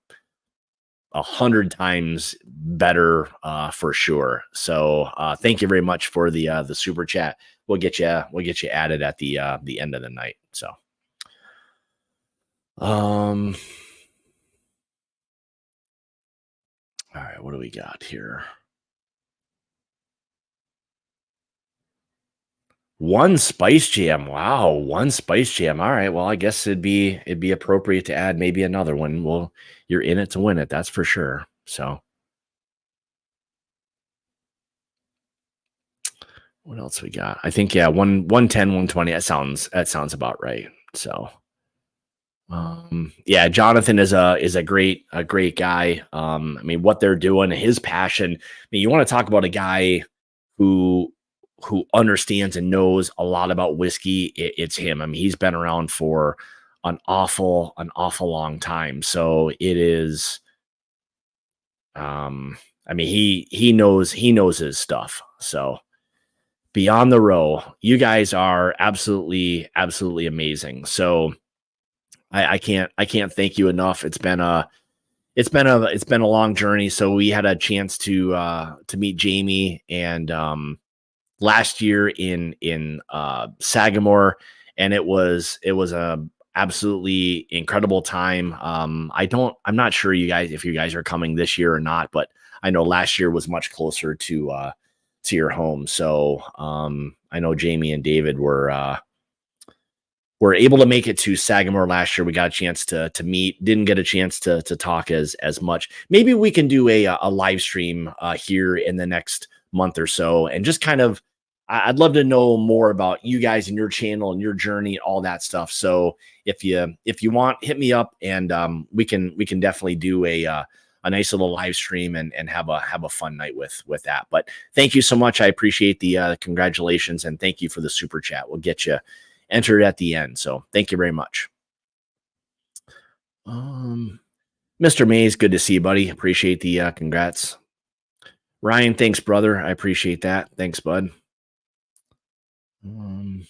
100 times better for sure. So thank you very much for the super chat. We'll get you added at the end of the night. So um all right, what do we got here? One Spice Jam. Wow, one Spice Jam. All right. Well, I guess it'd be appropriate to add maybe another one. Well, you're in it to win it, that's for sure. So, what else we got? I think yeah, 110, 120. That sounds about right. So, yeah, Jonathan is a great guy. I mean, what they're doing, his passion. I mean, you want to talk about a guy who who understands and knows a lot about whiskey. It's him. I mean, he's been around for an awful long time. So it is. I mean, he knows his stuff. So beyond the row, you guys are absolutely amazing. So I can't thank you enough. It's been a long journey. So we had a chance to meet Jamie and last year in Sagamore, and it was a absolutely incredible time. I'm not sure if you guys are coming this year or not, but I know last year was much closer to your home. So I know Jamie and David were able to make it to Sagamore last year. We got a chance to meet. Didn't get a chance to talk as much. Maybe we can do a live stream here in the next month or so, and just kind of I'd love to know more about you guys and your channel and your journey, all that stuff. So if you want, hit me up, and we can definitely do a nice little live stream and have a fun night with that. But thank you so much. I appreciate the congratulations, and thank you for the super chat. We'll get you entered at the end. So thank you very much. Um, Mr. Mays, good to see you, buddy. Appreciate the congrats. Ryan, thanks, brother. I appreciate that. Thanks, bud. Um,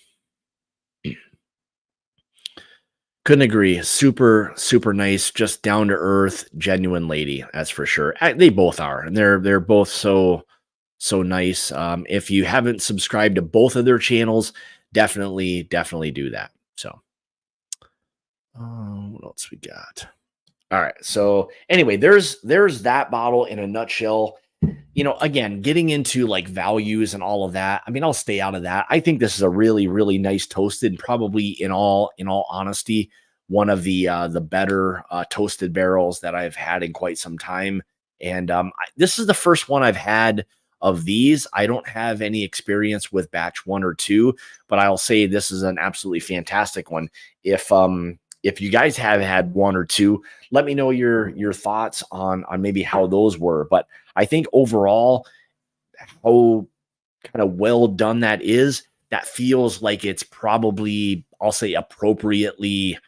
couldn't agree. Super, super nice, just down to earth, genuine lady. That's for sure. They both are, and they're both so nice. If you haven't subscribed to both of their channels, definitely do that. So, what else we got? All right. So anyway, there's that bottle in a nutshell. Again, getting into like values and all of that. I mean, I'll stay out of that. I think this is a really, really nice toasted, probably in all honesty, one of the better toasted barrels that I've had in quite some time. And this is the first one I've had of these. I don't have any experience with batch 1 or 2, but I'll say this is an absolutely fantastic one. If you guys have had 1 or 2, let me know your thoughts on maybe how those were. But I think overall, how kind of well done that is, that feels like it's probably, I'll say, appropriately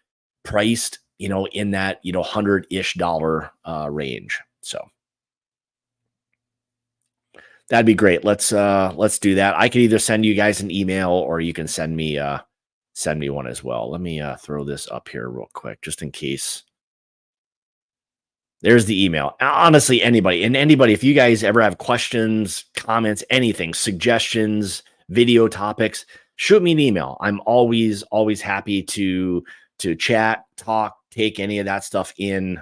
priced, in that, 100-ish dollar range. So that'd be great. Let's do that. I can either send you guys an email, or you can send me one as well. Let me throw this up here real quick, just in case. There's the email. Honestly, anybody, if you guys ever have questions, comments, anything, suggestions, video topics, shoot me an email. I'm always happy to chat, talk, take any of that stuff in,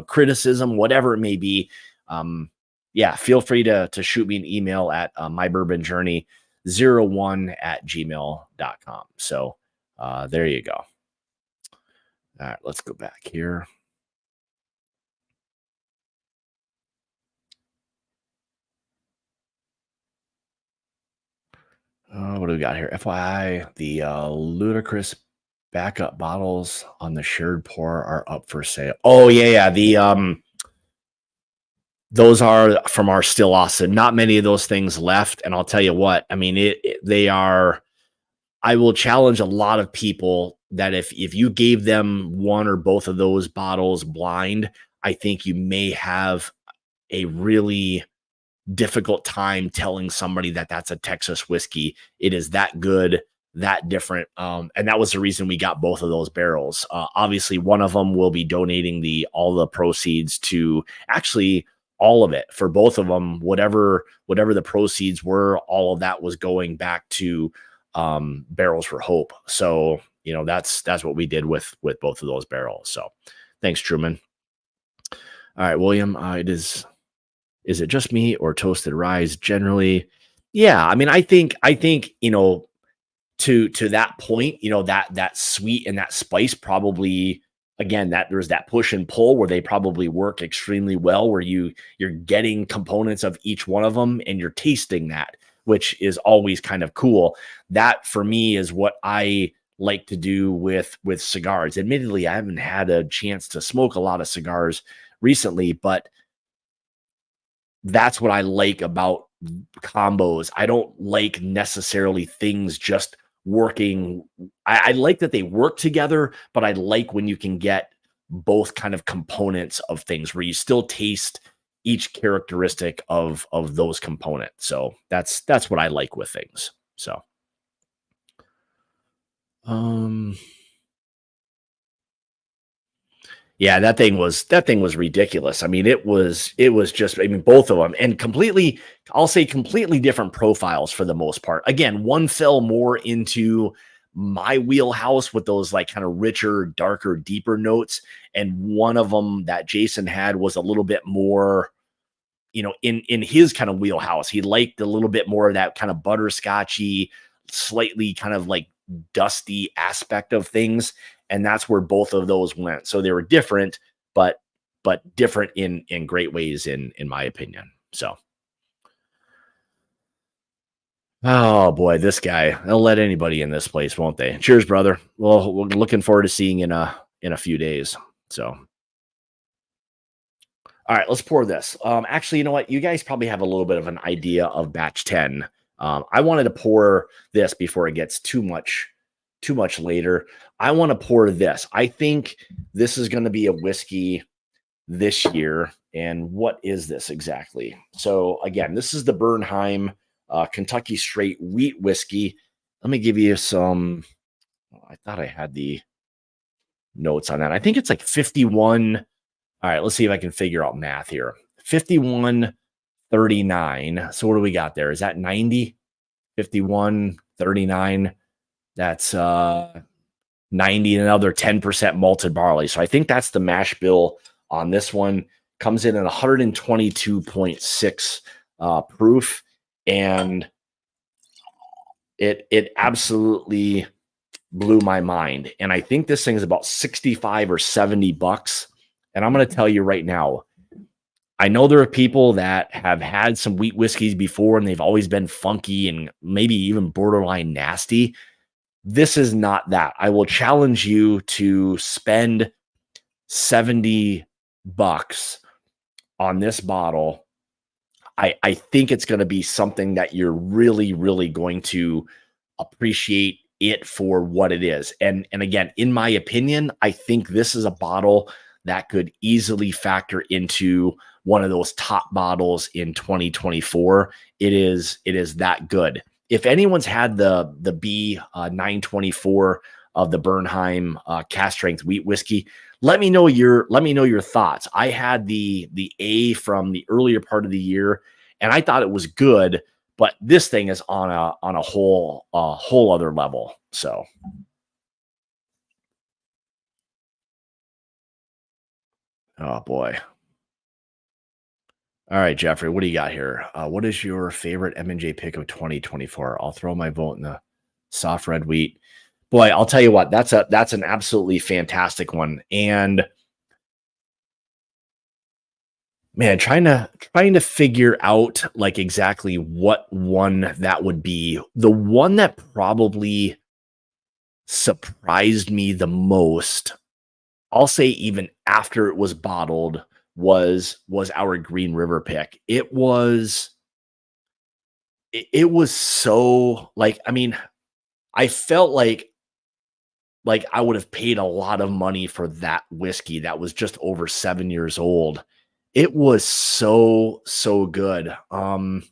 criticism, whatever it may be. Yeah, feel free to shoot me an email at mybourbonjourney01@gmail.com. So there you go. All right, let's go back here. What do we got here? FYI, the ludicrous backup bottles on the shared pour are up for sale. Oh yeah. Those are from our Still Austin. Not many of those things left, and I'll tell you what. I mean, they are. I will challenge a lot of people that if you gave them one or both of those bottles blind, I think you may have a really difficult time telling somebody that that's a Texas whiskey. It is that good, that different. And that was the reason we got both of those barrels. Obviously, one of them will be donating all the proceeds to, actually all of it for both of them. Whatever the proceeds were, all of that was going back to Barrels for Hope. So that's what we did with both of those barrels. So thanks, Truman. All right, William. Is it just me or toasted rye generally? Yeah, I mean, I think to that point, that sweet and that spice probably, again, that there's that push and pull where they probably work extremely well, where you're getting components of each one of them and you're tasting that, which is always kind of cool. That for me is what I like to do with cigars. Admittedly, I haven't had a chance to smoke a lot of cigars recently, but that's what I like about combos. I don't like necessarily things just working. I like that they work together, but I like when you can get both kind of components of things where you still taste each characteristic of those components. So that's what I like with things. So yeah, that thing was ridiculous. I mean, it was just, I mean, both of them, and completely, I'll say completely different profiles for the most part. Again, one fell more into my wheelhouse with those like kind of richer, darker, deeper notes, and one of them that Jason had was a little bit more, in his kind of wheelhouse. He liked a little bit more of that kind of butterscotchy, slightly kind of like dusty aspect of things. And that's where both of those went. So they were different, but different in great ways, in my opinion. So Oh boy, this guy. They'll let anybody in this place, won't they? Cheers, brother. Well, we're looking forward to seeing you in a few days. So, all right, let's pour this. Actually, you know what? You guys probably have a little bit of an idea of batch 10. I wanted to pour this before it gets too much later. I want to pour this. I think this is going to be a whiskey this year. And what is this exactly? So again, this is the Bernheim Kentucky Straight Wheat Whiskey. Let me give you some. I thought I had the notes on that. I think it's like 51. All right, let's see if I can figure out math here. 51.39. So what do we got there? Is that 90? 51.39. That's 90 and another 10% malted barley. So I think that's the mash bill on this one. Comes in at 122.6 proof. And it absolutely blew my mind. And I think this thing is about 65 or 70 bucks. And I'm going to tell you right now, I know there are people that have had some wheat whiskeys before and they've always been funky and maybe even borderline nasty. This is not that. I will challenge you to spend 70 bucks on this bottle. I think it's going to be something that you're really, really going to appreciate it for what it is. And again, in my opinion, I think this is a bottle that could easily factor into one of those top bottles in 2024. It is that good. If anyone's had the B 924 of the Bernheim cast strength wheat whiskey, let me know your thoughts. I had the A from the earlier part of the year, and I thought it was good, but this thing is on a whole other level. So, oh boy. All right, Jeffrey, what do you got here? What is your favorite M&J pick of 2024? I'll throw my vote in the soft red wheat. Boy, I'll tell you what, that's an absolutely fantastic one. And man, trying to figure out like exactly what one that would be. The one that probably surprised me the most, I'll say even after it was bottled, was our Green River pick. It was so like, I mean, I felt like I would have paid a lot of money for that whiskey that was just over 7 years old. It was so, so good. There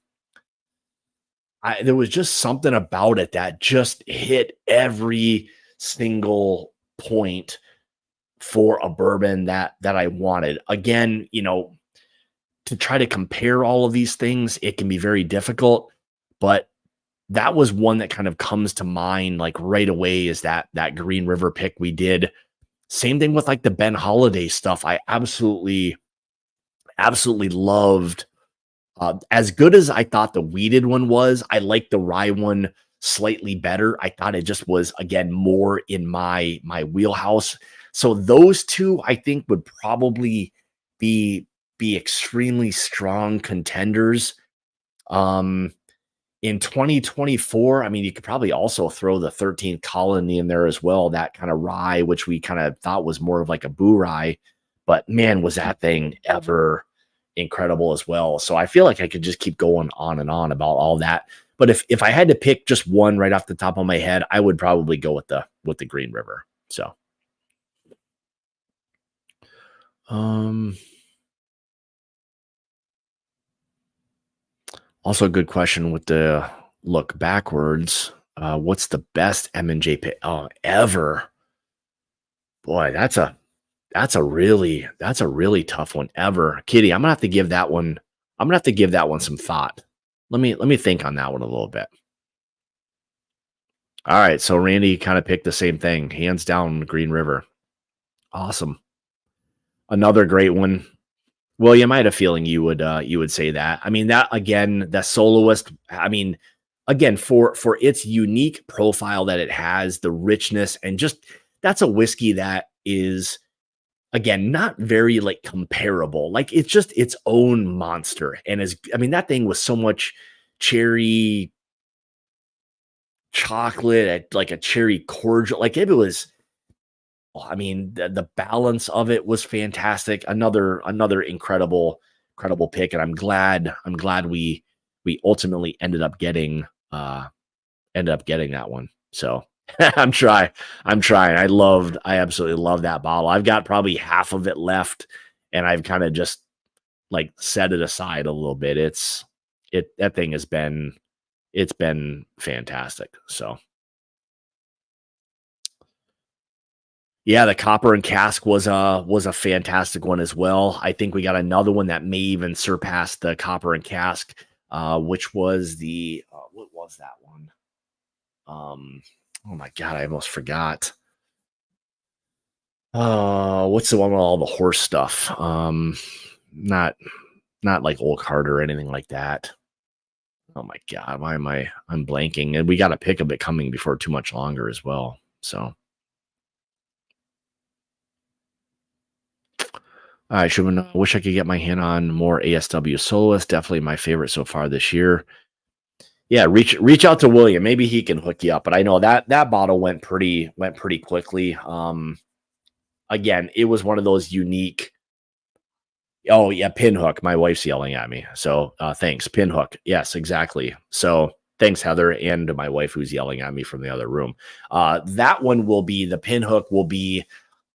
was just something about it that just hit every single point for a bourbon that I wanted. Again, to try to compare all of these things, it can be very difficult, but that was one that kind of comes to mind like right away is that Green River pick we did. Same thing with like the Ben Holiday stuff. I absolutely loved. As good as I thought the weeded one was, I liked the rye one slightly better. I thought it just was again more in my wheelhouse. So those two, I think, would probably be extremely strong contenders. Um, in 2024, I mean, you could probably also throw the 13th Colony in there as well. That kind of rye, which we kind of thought was more of like a boo rye, but man, was that thing ever incredible as well. So I feel like I could just keep going on and on about all that. But if I had to pick just one right off the top of my head, I would probably go with the Green River. So, um, also a good question with the look backwards. What's the best M&J pick ever? Boy, that's a really tough one ever. Kitty, I'm gonna have to give that one. I'm gonna have to give that one some thought. Let me think on that one a little bit. All right, so Randy kind of picked the same thing, hands down, Green River. Awesome, another great one. William, I had a feeling you would say that. I mean, that again, the soloist. I mean, again, for its unique profile that it has, the richness, and just that's a whiskey that is again not very like comparable. Like it's just its own monster, and is I mean that thing was so much cherry chocolate, like a cherry cordial. Like it was, I mean, the balance of it was fantastic. Another incredible pick, and I'm glad we ultimately ended up getting that one. So I'm trying. I absolutely love that bottle. I've got probably half of it left, and I've kind of just like set it aside a little bit. That thing it's been fantastic. So yeah, the copper and cask was a fantastic one as well. I think we got another one that may even surpass the copper and cask, which was the what was that one? Oh my god, I almost forgot. What's the one with all the horse stuff? Not not like Old Carter or anything like that. Oh my god, why am I'm blanking? And we got a pick of it coming before too much longer as well. So I should wish I could get my hand on more ASW Solus. Definitely my favorite so far this year. Yeah, reach out to William. Maybe he can hook you up. But I know that bottle went pretty quickly. Again, it was one of those unique. Oh yeah, pinhook. My wife's yelling at me. So thanks, pinhook. Yes, exactly. So thanks, Heather, and to my wife who's yelling at me from the other room. That one will be the pinhook. Will be.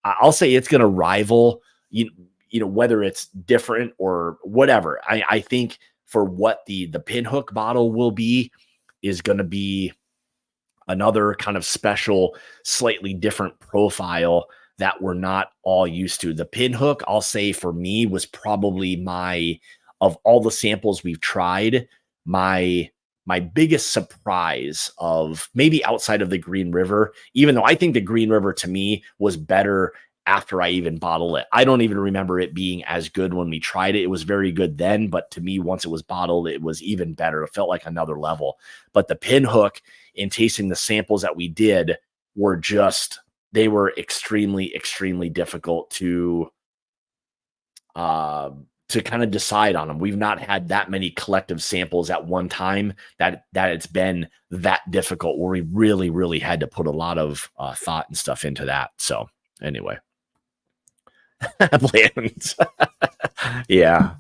I'll say it's going to rival. You whether it's different or whatever. I think for what the pinhook bottle will be is going to be another kind of special, slightly different profile that we're not all used to. The pinhook, I'll say for me, was probably of all the samples we've tried, my biggest surprise of maybe outside of the Green River, even though I think the Green River to me was better after I even bottled it. I don't even remember it being as good when we tried it. It was very good then, but to me, once it was bottled, it was even better. It felt like another level. But the pinhook, in tasting the samples that we did, were just they were extremely difficult to kind of decide on them. We've not had that many collective samples at one time that it's been that difficult where we really had to put a lot of thought and stuff into that. So anyway, plans. Yeah.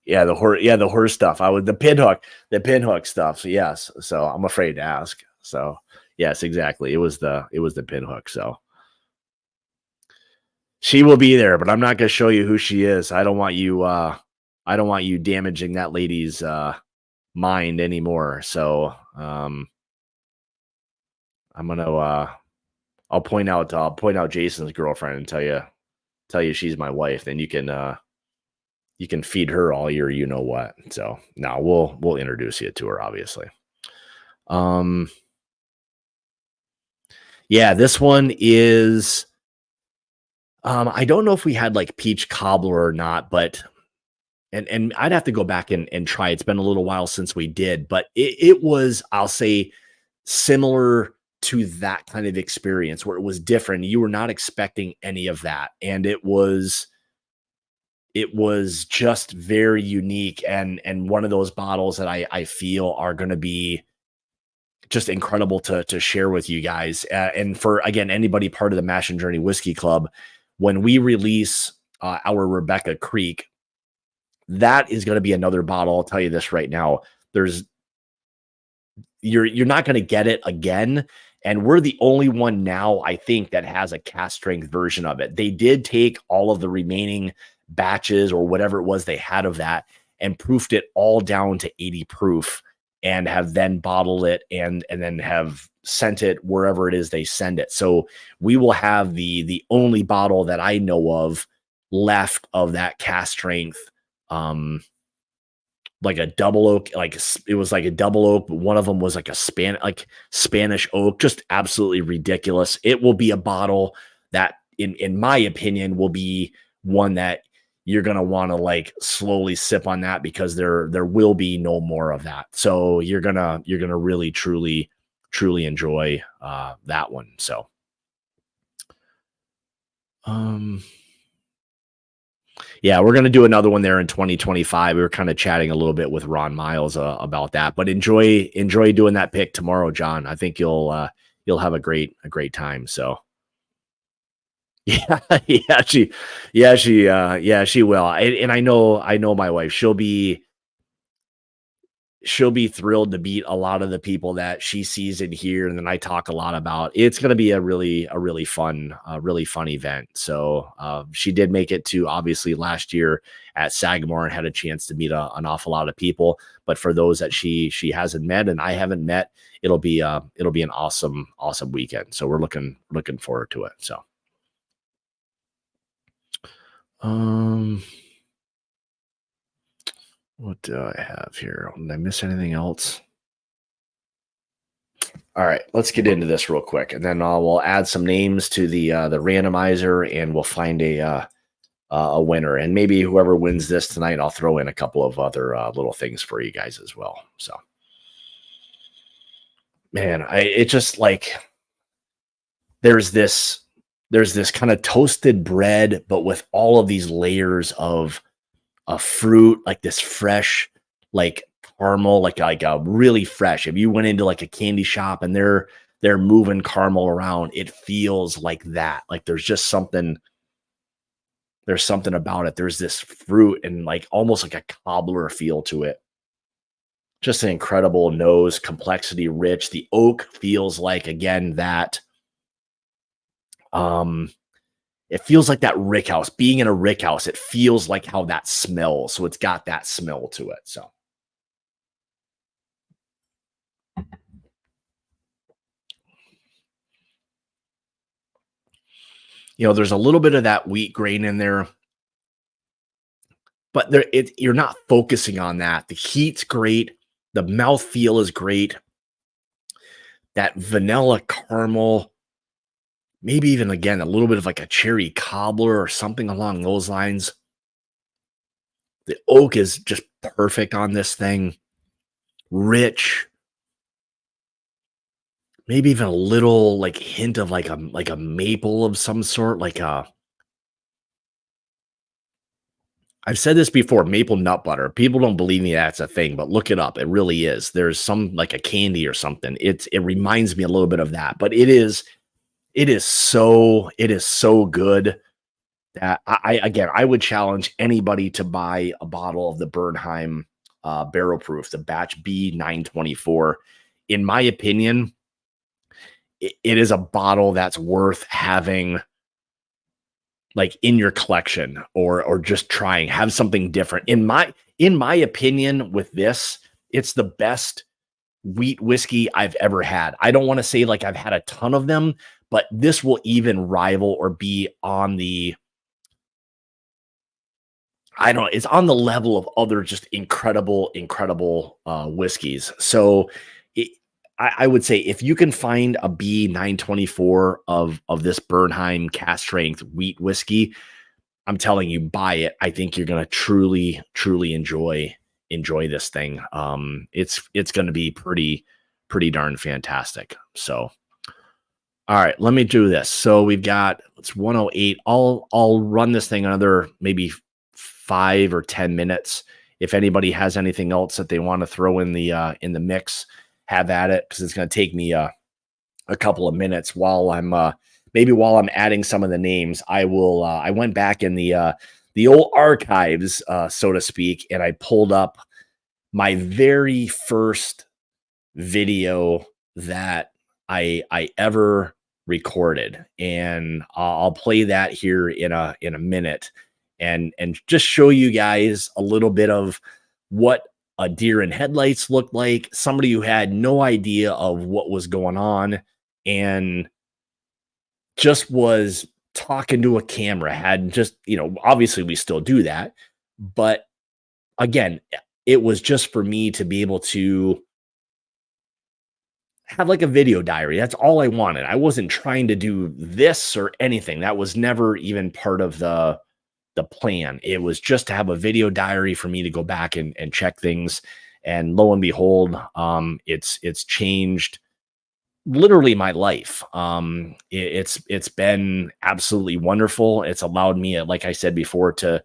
Yeah, the horse stuff. The pinhook stuff. So yes. So I'm afraid to ask. So yes, exactly. It was the pinhook. So she will be there, but I'm not going to show you who she is. I don't want you damaging that lady's mind anymore. So I'm going to I'll point out Jason's girlfriend and tell you she's my wife. Then you can feed her all your you know what. So now we'll introduce you to her, obviously. Um yeah, this one is I don't know if we had like peach cobbler or not, but and I'd have to go back and try. It's been a little while since we did, but it was, I'll say, similar to that kind of experience where it was different. You were not expecting any of that. And it was just very unique and one of those bottles that I feel are going to be just incredible to share with you guys. And for again anybody part of the Mash and Journey Whiskey Club, when we release our Rebecca Creek, that is going to be another bottle. I'll tell you this right now. There's you're not going to get it again. And we're the only one now, I think, that has a cast strength version of it. They did take all of the remaining batches or whatever it was they had of that and proofed it all down to 80 proof and have then bottled it and then have sent it wherever it is they send it. So we will have the only bottle that I know of left of that cast strength, like a double oak, it was like a double oak, but one of them was like Spanish oak, just absolutely ridiculous. It will be a bottle that in my opinion will be one that you're going to want to like slowly sip on that because there will be no more of that. So you're going to really truly enjoy that one. So Yeah, we're gonna do another one there in 2025. We were kind of chatting a little bit with Ron Miles about that, but enjoy doing that pick tomorrow, John. I think you'll have a great time. So yeah, she will. And I know my wife. She'll be thrilled to beat a lot of the people that she sees in here, and then I talk a lot about. It's going to be a really fun event. So she did make it to, obviously, last year at Sagamore and had a chance to meet an awful lot of people. But for those that she hasn't met and I haven't met, it'll be an awesome weekend. So we're looking forward to it. So um. What do I have here? Did I miss anything else? All right, let's get into this real quick, and then we'll add some names to the randomizer, and we'll find a winner. And maybe whoever wins this tonight, I'll throw in a couple of other little things for you guys as well. So, man, it just like there's this kind of toasted bread, but with all of these layers of a fruit, like this fresh, like caramel, like a really fresh. If you went into like a candy shop and they're moving caramel around, it feels like that. Like there's something about it. There's this fruit and like almost like a cobbler feel to it. Just an incredible nose, complexity, rich. The oak feels like, again, that um it feels like that rick house. Being in a rick house, it feels like how that smells. So it's got that smell to it. So there's a little bit of that wheat grain in there, but you're not focusing on that. The heat's great. The mouth feel is great. That vanilla caramel, maybe even, again, a little bit of like a cherry cobbler or something along those lines. The oak is just perfect on this thing. Rich, maybe even a little like hint of like a maple of some sort, like a I've said this before, maple nut butter. People don't believe me that's a thing, but look it up. It really is. There's some like a candy or something. It reminds me a little bit of that, but it is so good that I would challenge anybody to buy a bottle of the Bernheim barrel proof, the batch B924. In my opinion, it is a bottle that's worth having like in your collection or just trying, have something different. In my opinion, with this, it's the best wheat whiskey I've ever had. I don't want to say like I've had a ton of them, but this will even rival or be on the, I don't know, it's on the level of other just incredible whiskeys. So it, I would say if you can find a B924 of this Bernheim cast strength wheat whiskey, I'm telling you, buy it. I think you're gonna truly enjoy this thing. It's gonna be pretty darn fantastic. So, all right, let me do this. So it's 108. I'll run this thing another maybe 5 or 10 minutes. If anybody has anything else that they want to throw in the mix, have at it, because it's going to take me a couple of minutes while I'm adding some of the names. I went back in the old archives, so to speak, and I pulled up my very first video that I ever recorded, and I'll play that here in a minute, and just show you guys a little bit of what a deer in headlights looked like. Somebody who had no idea of what was going on and just was talking to a camera, had just, obviously we still do that, but again, it was just for me to be able to have like a video diary. That's all I wanted. I wasn't trying to do this or anything. That was never even part of the plan. It was just to have a video diary for me to go back and check things. And lo and behold, it's changed literally my life. It's been absolutely wonderful. It's allowed me, like I said before, to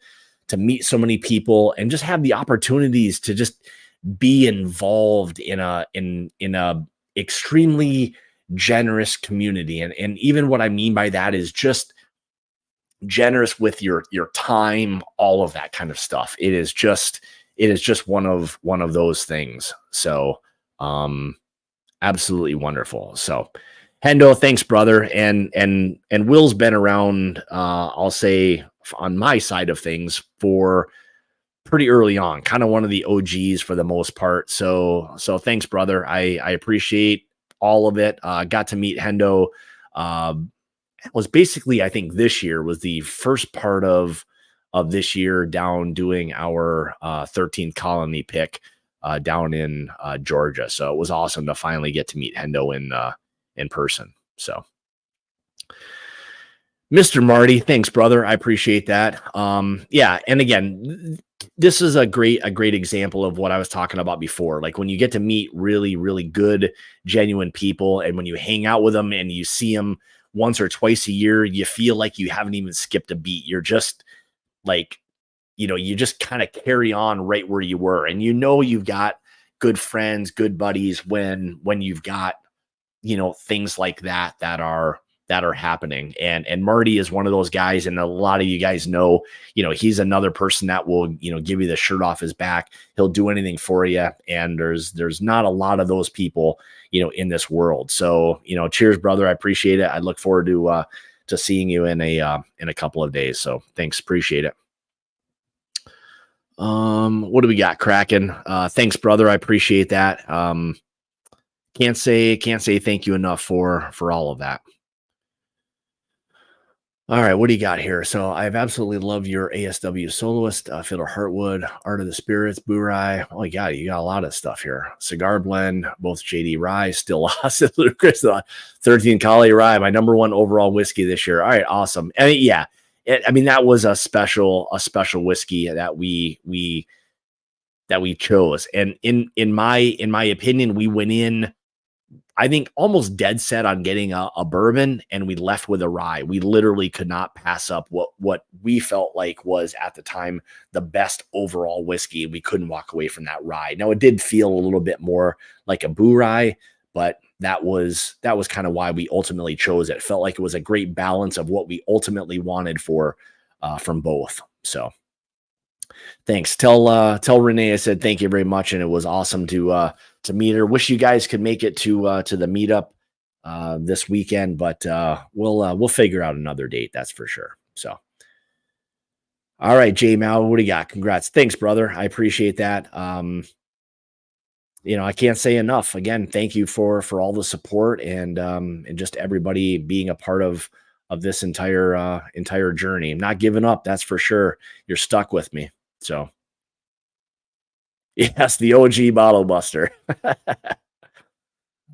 to meet so many people and just have the opportunities to just be involved in a extremely generous community. And even what I mean by that is just generous with your time, all of that kind of stuff. It is just one of those things. So absolutely wonderful. So Hendo, thanks, brother. And Will's been around, I'll say on my side of things for pretty early on, kind of one of the OGs for the most part. So thanks, brother. I appreciate all of it. Got to meet Hendo. It was basically, I think this year was the first part of this year down doing our 13th colony pick down in Georgia. So it was awesome to finally get to meet Hendo in person. So Mr. Marty, thanks, brother. I appreciate that. Yeah, and again, this is a great example of what I was talking about before. Like when you get to meet really, really good, genuine people, and when you hang out with them and you see them once or twice a year, you feel like you haven't even skipped a beat. You're just like, you just kind of carry on right where you were, and you've got good friends, good buddies when you've got things like that are happening. And Marty is one of those guys, and a lot of you guys know, he's another person that will, give you the shirt off his back. He'll do anything for you. And there's not a lot of those people, in this world. So, cheers, brother. I appreciate it. I look forward to seeing you in a couple of days. So thanks. Appreciate it. What do we got cracking? Thanks, brother. I appreciate that. Can't say thank you enough for all of that. All right, what do you got here? So I've absolutely loved your ASW soloist, Fiddler Heartwood, Art of the Spirits, Burai. Oh, you got a lot of stuff here. Cigar Blend, both JD Rye, still lost. Ludicrous, 13 Collie Rye, my number one overall whiskey this year. All right, awesome. And yeah, that was a special whiskey that we chose. And in my opinion, we went in, I think, almost dead set on getting a bourbon, and we left with a rye. We literally could not pass up what we felt like was at the time the best overall whiskey. We couldn't walk away from that rye. Now it did feel a little bit more like a boo rye, but that was kind of why we ultimately chose it. It felt like it was a great balance of what we ultimately wanted from both. So thanks. Tell Renee I said thank you very much, and it was awesome to meet her. Wish you guys could make it to the meetup this weekend, but we'll figure out another date. That's for sure. So, all right, J Mal, what do you got? Congrats. Thanks, brother. I appreciate that. I can't say enough. Again, thank you for all the support and just everybody being a part of this entire journey. I'm not giving up. That's for sure. You're stuck with me. So, yes, the OG bottle buster.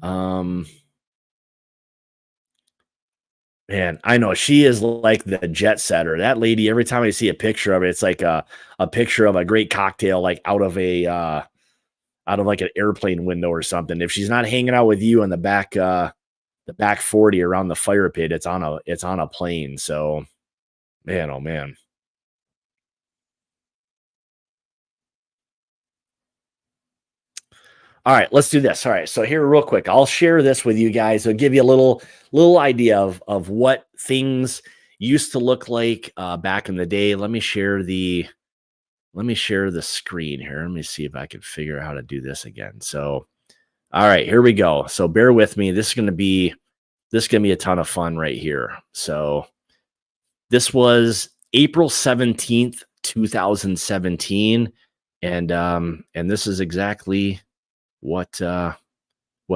Man, I know she is like the jet setter. That lady, every time I see a picture of it, it's like a picture of a great cocktail, like out of like an airplane window or something. If she's not hanging out with you in the back 40 around the fire pit, it's on a plane. So, man, oh man. All right, let's do this. All right, so here real quick, I'll share this with you guys. I'll give you a little idea of what things used to look like back in the day. Let me share the screen here. Let me see if I can figure out how to do this again. So, all right, here we go. So bear with me. This is gonna be a ton of fun right here. So this was April 17th, 2017, and this is exactly what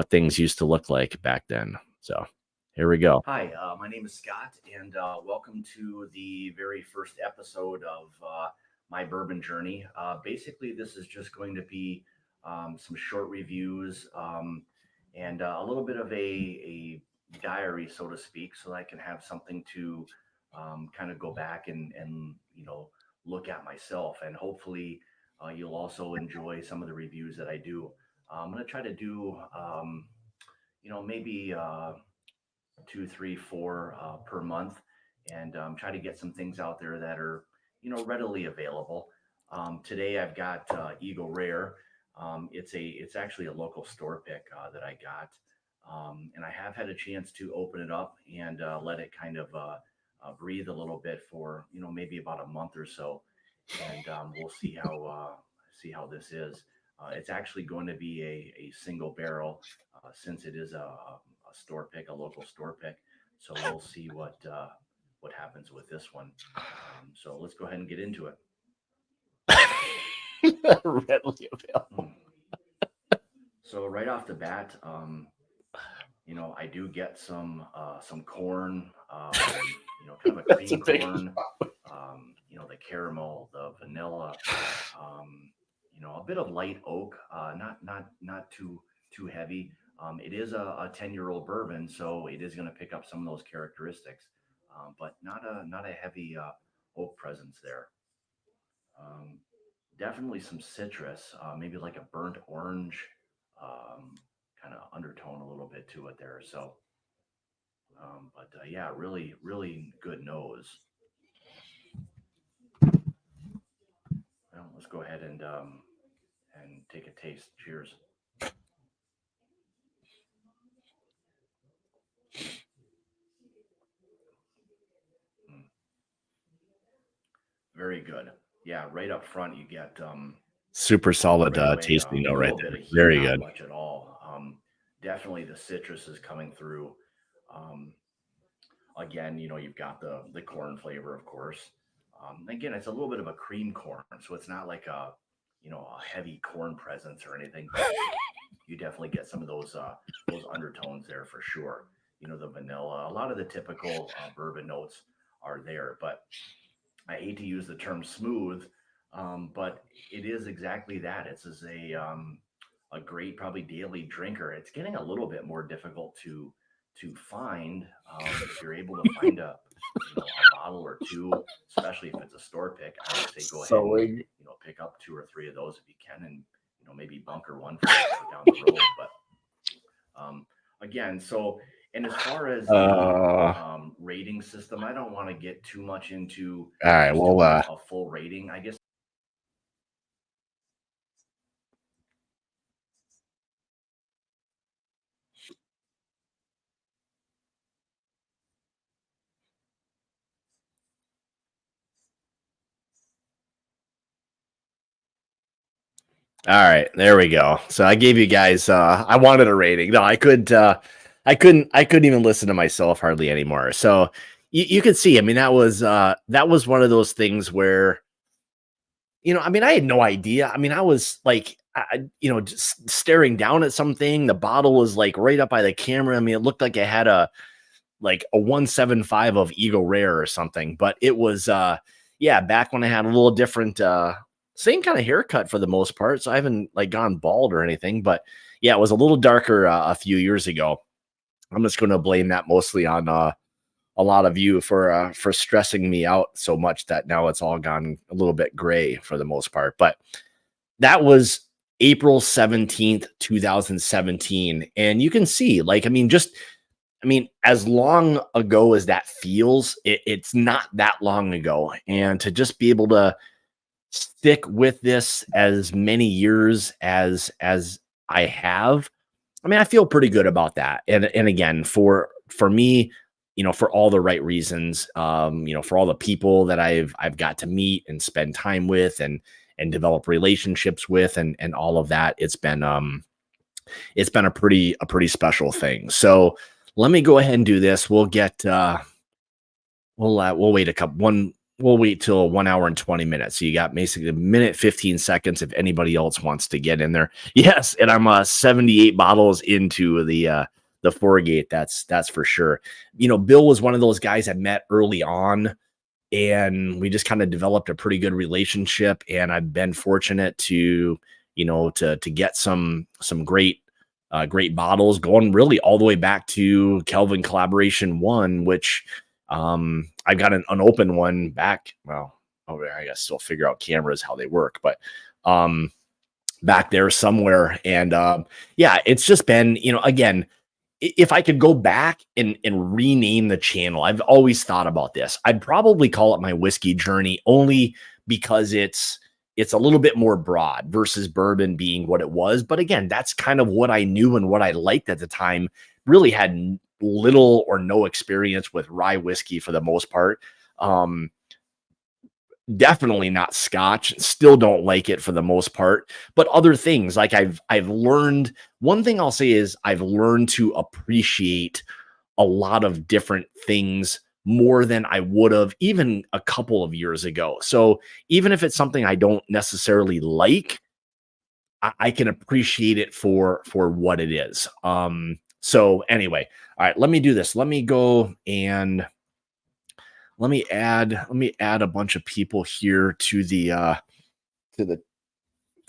things used to look like back then. So here we go. Hi, my name is Scott, and welcome to the very first episode of my bourbon journey. Basically, this is just going to be some short reviews and a little bit of a diary, so to speak, so that I can have something to kind of go back and look at myself, and hopefully you'll also enjoy some of the reviews that I do. I'm going to try to do, maybe 2, 3, 4 per month, and try to get some things out there that are, readily available. Today I've got Eagle Rare. It's actually a local store pick that I got, and I have had a chance to open it up and let it kind of breathe a little bit for maybe about a month or so, and we'll see how this is. It's actually going to be a single barrel since it is a store pick, a local store pick. So we'll see what happens with this one. So let's go ahead and get into it. Readily available. So right off the bat, I do get some corn, kind of a That's a cream big corn, the caramel, the vanilla, a bit of light oak, not too heavy. It is a 10-year-old bourbon, so it is going to pick up some of those characteristics, but not a heavy oak presence there. Um, Definitely some citrus, maybe like a burnt orange kind of undertone a little bit to it there. So, but yeah, really, really good nose. Well, let's go ahead and take a taste. Cheers. Mm, very good. Yeah, right up front you get super solid right away tasting a note right little bit there. of heat, Very not good. much at all. Definitely the citrus is coming through. Um, Again, you've got the corn flavor, of course. Again, it's a little bit of a cream corn, so it's not like a heavy corn presence or anything, but you definitely get some of those undertones there for sure. The vanilla, a lot of the typical bourbon notes are there, but I hate to use the term smooth, but it is exactly that. It's as a great probably daily drinker. It's getting a little bit more difficult to find. If you're able to find a bottle or two, especially if it's a store pick, I would say go ahead and Selling. pick up two or three of those if you can, and maybe bunker one for down the road. But again, so and as far as the All rating system, I don't want to get too much into right. just Well, doing a full rating. I guess. all right, there we go. So I gave you guys I wanted a rating. No, I couldn't even listen to myself hardly anymore. So you could see, I mean, that was one of those things where, I mean, I had no idea. I mean, I was like, just staring down at something. The bottle was like right up by the camera. I mean, it looked like it had a 175 of Eagle Rare or something, but it was yeah, back when I had a little different same kind of haircut for the most part. So I haven't like gone bald or anything, but yeah, it was a little darker a few years ago. I'm just going to blame that mostly on a lot of you for stressing me out so much that now it's all gone a little bit gray for the most part. But that was April 17th, 2017, and you can see, like, I mean, as long ago as that feels, it's not that long ago. And to just be able to stick with this as many years as I have, I mean, I feel pretty good about that. And again, for me, for all the right reasons, for all the people that I've got to meet and spend time with and develop relationships with and all of that, it's been a pretty special thing. So let me go ahead and do this. We'll wait a couple one we'll wait till 1 hour and 20 minutes. So you got basically a minute 15 seconds if anybody else wants to get in there. Yes, and I'm 78 bottles into the four gate. That's for sure. Bill was one of those guys I met early on, and we just kind of developed a pretty good relationship, and I've been fortunate to get some great bottles going really all the way back to Kelvin Collaboration 1, which I've got an unopened one back. Well, I guess still figure out cameras, how they work, but back there somewhere. And yeah, it's just been, again, if I could go back and rename the channel, I've always thought about this. I'd probably call it my whiskey journey, only because it's a little bit more broad versus bourbon being what it was. But again, that's kind of what I knew and what I liked at the time. Really had little or no experience with rye whiskey for the most part. Um, Definitely not scotch. Still don't like it for the most part, but other things like I've learned. One thing I'll say is I've learned to appreciate a lot of different things more than I would have even a couple of years ago. So even if it's something I don't necessarily like, I can appreciate it for what it is. So anyway, all right, let me do this. Let me go and let me add a bunch of people here to to the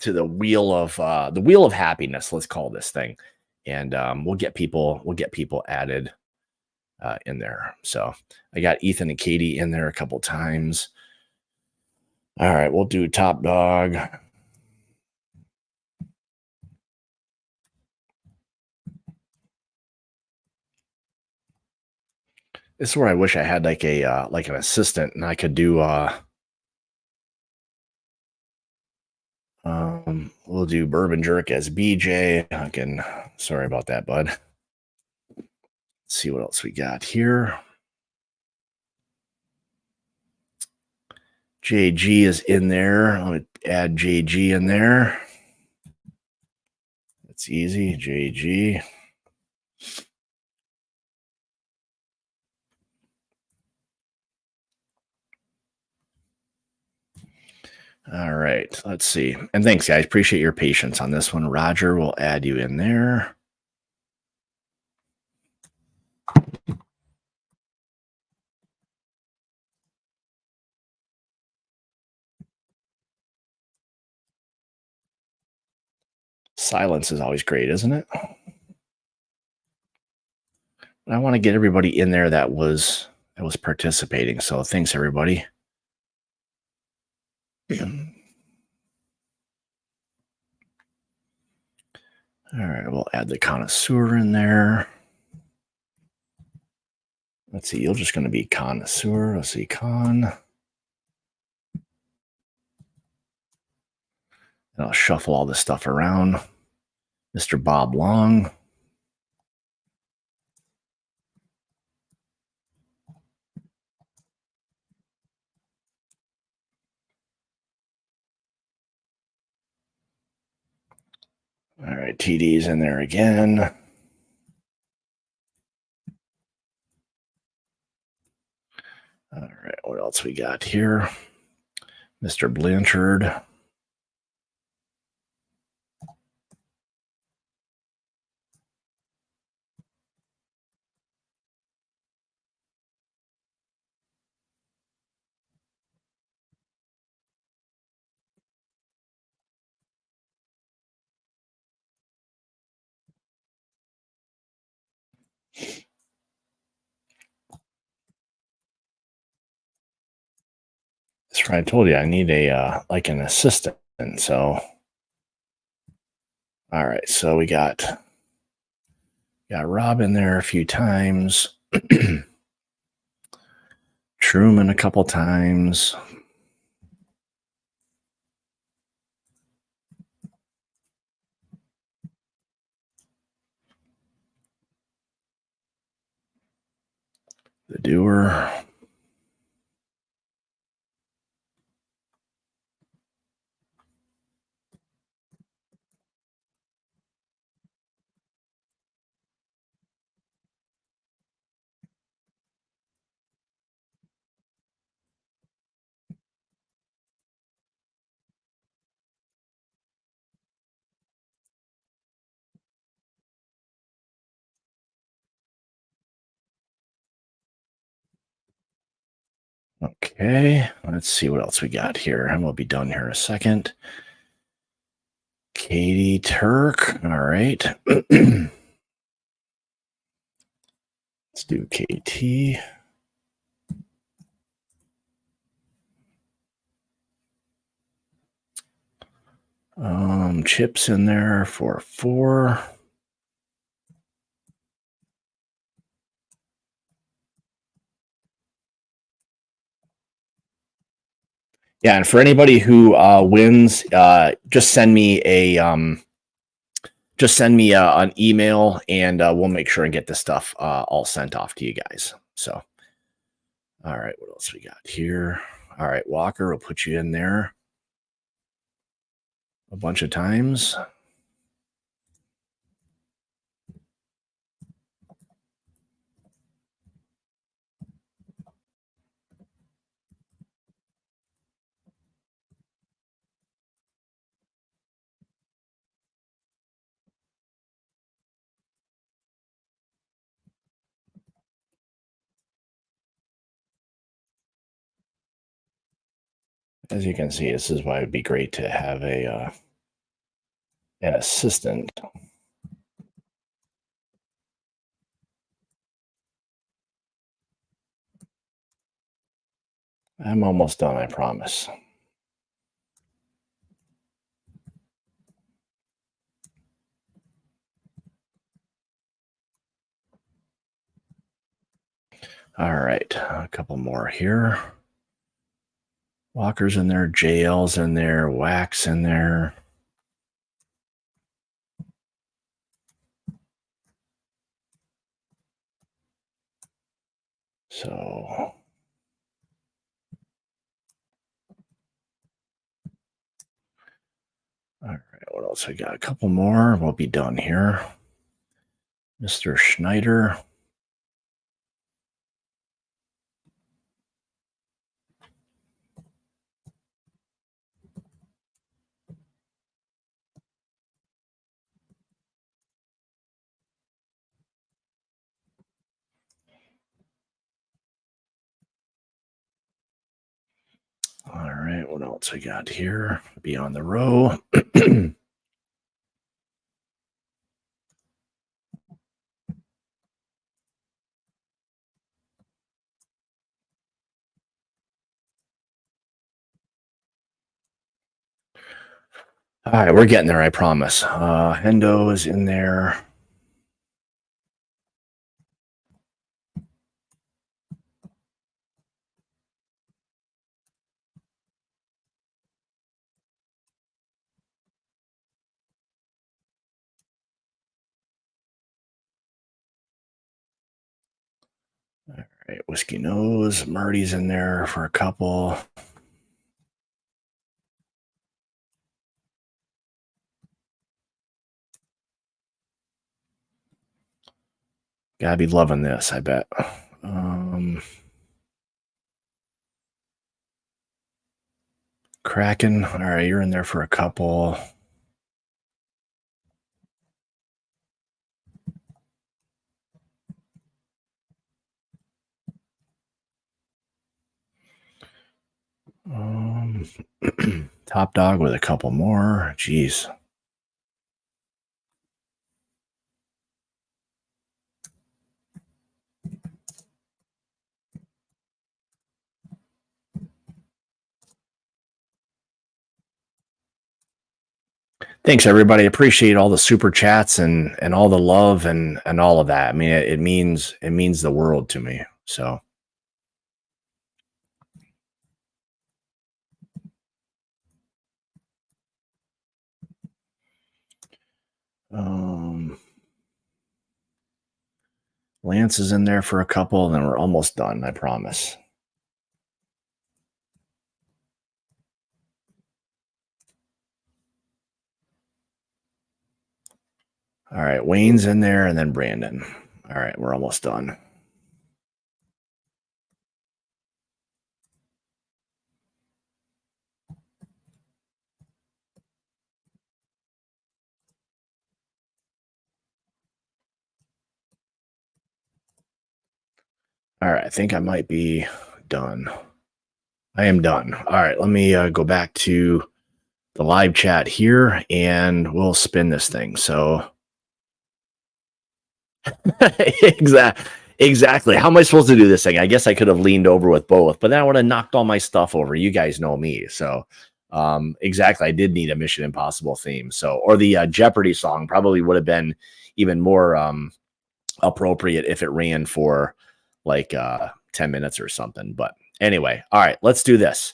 the wheel of happiness. Let's call this thing, and we'll get people added in there. So I got Ethan and Katie in there a couple times. All right, we'll do top dog. This is where I wish I had like a like an assistant and I could do we'll do bourbon jerk as BJ. I can sorry about that, bud. Let's see what else we got here. JG is in there. I'm going to add JG in there. That's easy. JG. All right. Let's see. And thanks, guys. Appreciate your patience on this one. Roger, we'll add you in there. Silence is always great, isn't it? I want to get everybody in there that was participating. So thanks, everybody. All right, we'll add the connoisseur in there. Let's see, you're just going to be connoisseur. Let's see, con. And I'll shuffle all this stuff around. Mr. Bob Long. All right, TD's in there again. All right, what else we got here? Mr. Blanchard. That's right. I told you I need a like an assistant. So, all right. So we got Rob in there a few times. Truman a couple times. The doer. Okay, let's see what else we got here. And we'll be done here in a second. Katie Turk. All right. Let's do KT. Chips in there for 4. Yeah, and for anybody who wins, just send me an email, and we'll make sure and get this stuff all sent off to you guys. So, all right, what else we got here? All right, Walker, we'll put you in there a bunch of times. As you can see, this is why it'd be great to have an assistant. I'm almost done, I promise. All right, a couple more here. Walker's in there, JL's in there, Wax in there. So, all right, what else we got? A couple more. We'll be done here. Mr. Schneider. All right, what else we got here? Be on the row. All right, we're getting there, I promise. Hendo is in there. All right, Whiskey Nose. Marty's in there for a couple. Gotta be loving this, I bet. Kraken. All right, you're in there for a couple. Top Dog with a couple more. Jeez. Thanks, everybody. Appreciate all the super chats and all the love and all of that. I mean, it means the world to me. So. Lance is in there for a couple, and then we're almost done, I promise. All right, Wayne's in there, and then Brandon. All right, we're almost done. All right, I think I might be done. I am done. All right, let me go back to the live chat here, and we'll spin this thing. So, exactly. How am I supposed to do this thing? I guess I could have leaned over with both, but then I would have knocked all my stuff over. You guys know me, so exactly. I did need a Mission Impossible theme, so or the Jeopardy song probably would have been even more appropriate if it ran for like 10 minutes or something. But anyway, all right, let's do this.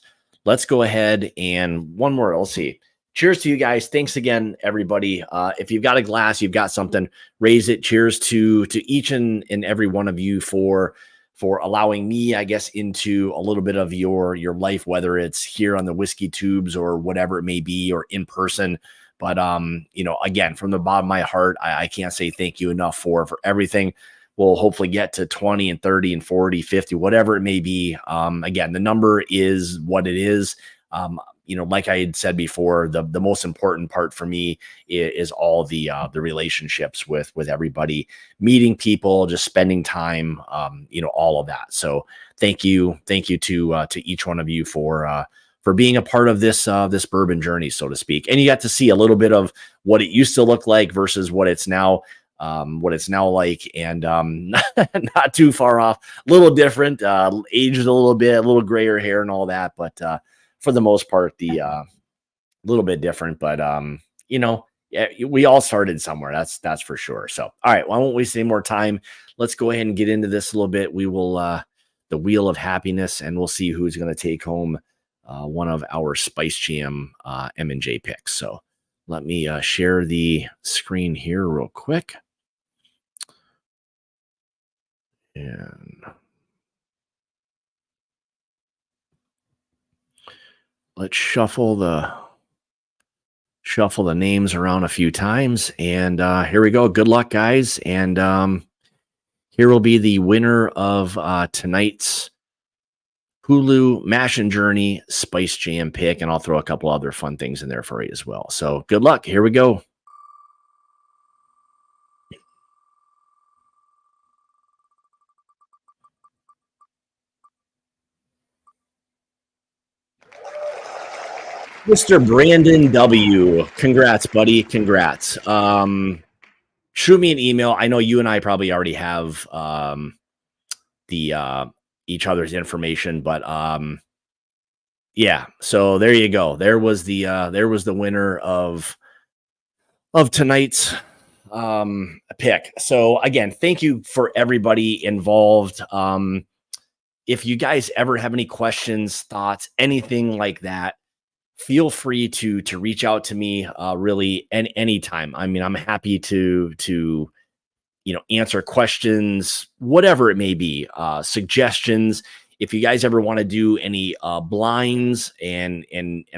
let's go ahead and one more. Let's see. Cheers to you guys. Thanks again, everybody. If you've got a glass, you've got something, raise it. Cheers to each and every one of you for allowing me, I guess, into a little bit of your life, whether it's here on the whiskey tubes or whatever it may be, or in person. But again, from the bottom of my heart, I can't say thank you enough for everything. We'll hopefully get to 20 and 30 and 40, 50, whatever it may be. Again, the number is what it is. Like I had said before, the most important part for me is all the relationships with everybody, meeting people, just spending time, all of that. So thank you to each one of you for being a part of this bourbon journey, so to speak. And you got to see a little bit of what it used to look like versus what it's now like, and not too far off, a little different, aged a little bit, a little grayer hair and all that, but for the most part, the little bit different. But yeah, we all started somewhere, that's for sure. So all right, well, I won't waste any more time. Let's go ahead and get into this a little bit. We will the wheel of happiness, and we'll see who's going to take home one of our Spice Jam M&J picks. So let me share the screen here real quick. And let's shuffle the names around a few times. And here we go. Good luck, guys. And here will be the winner of tonight's Hulu Mash and Journey Spice Jam pick. And I'll throw a couple other fun things in there for you as well. So good luck. Here we go. Mr. Brandon W. Congrats, buddy. Congrats. Shoot me an email. I know you and I probably already have the each other's information, but yeah. So there you go. There was the winner of tonight's pick. So again, thank you for everybody involved. If you guys ever have any questions, thoughts, anything like that, feel free to reach out to me really anytime. I mean, I'm happy to answer questions, whatever it may be, suggestions. If you guys ever want to do any blinds and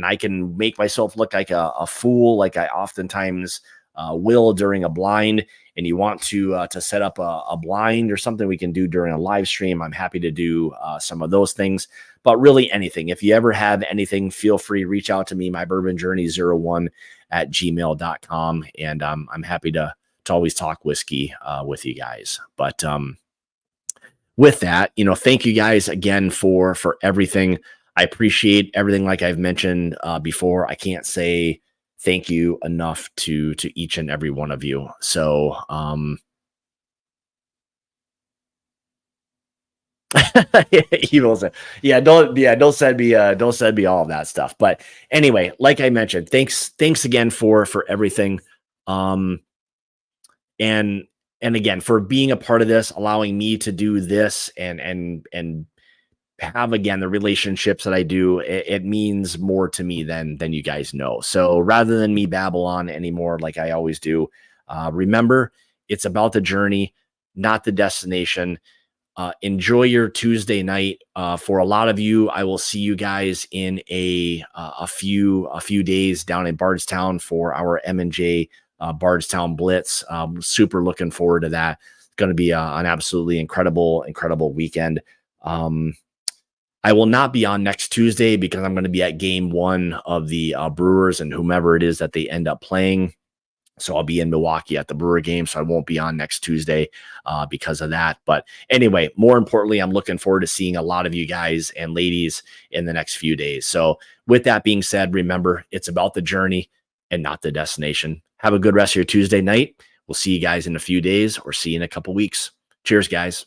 I can make myself look like a fool, like I oftentimes will during a blind, and you want to set up a blind or something we can do during a live stream, I'm happy to do some of those things. But really anything, if you ever have anything, feel free, reach out to me, my bourbon journey 01@gmail.com. And I'm happy to always talk whiskey with you guys. But with that, thank you guys again for everything. I appreciate everything. Like I've mentioned before, I can't say thank you enough to each and every one of you. So, evil said, don't send me all of that stuff. But anyway, like I mentioned, thanks again for everything. And again, for being a part of this, allowing me to do this and have, again, the relationships that I do, it means more to me than you guys know. So rather than me babble on anymore, like I always do, remember, it's about the journey, not the destination. Enjoy your Tuesday night. For a lot of you, I will see you guys in a few days down in Bardstown for our M&J Bardstown Blitz. Super looking forward to that. It's going to be an absolutely incredible weekend. I will not be on next Tuesday because I'm going to be at game 1 of the Brewers and whomever it is that they end up playing. So I'll be in Milwaukee at the Brewer game, so I won't be on next Tuesday because of that. But anyway, more importantly, I'm looking forward to seeing a lot of you guys and ladies in the next few days. So with that being said, remember, it's about the journey and not the destination. Have a good rest of your Tuesday night. We'll see you guys in a few days or see you in a couple weeks. Cheers, guys.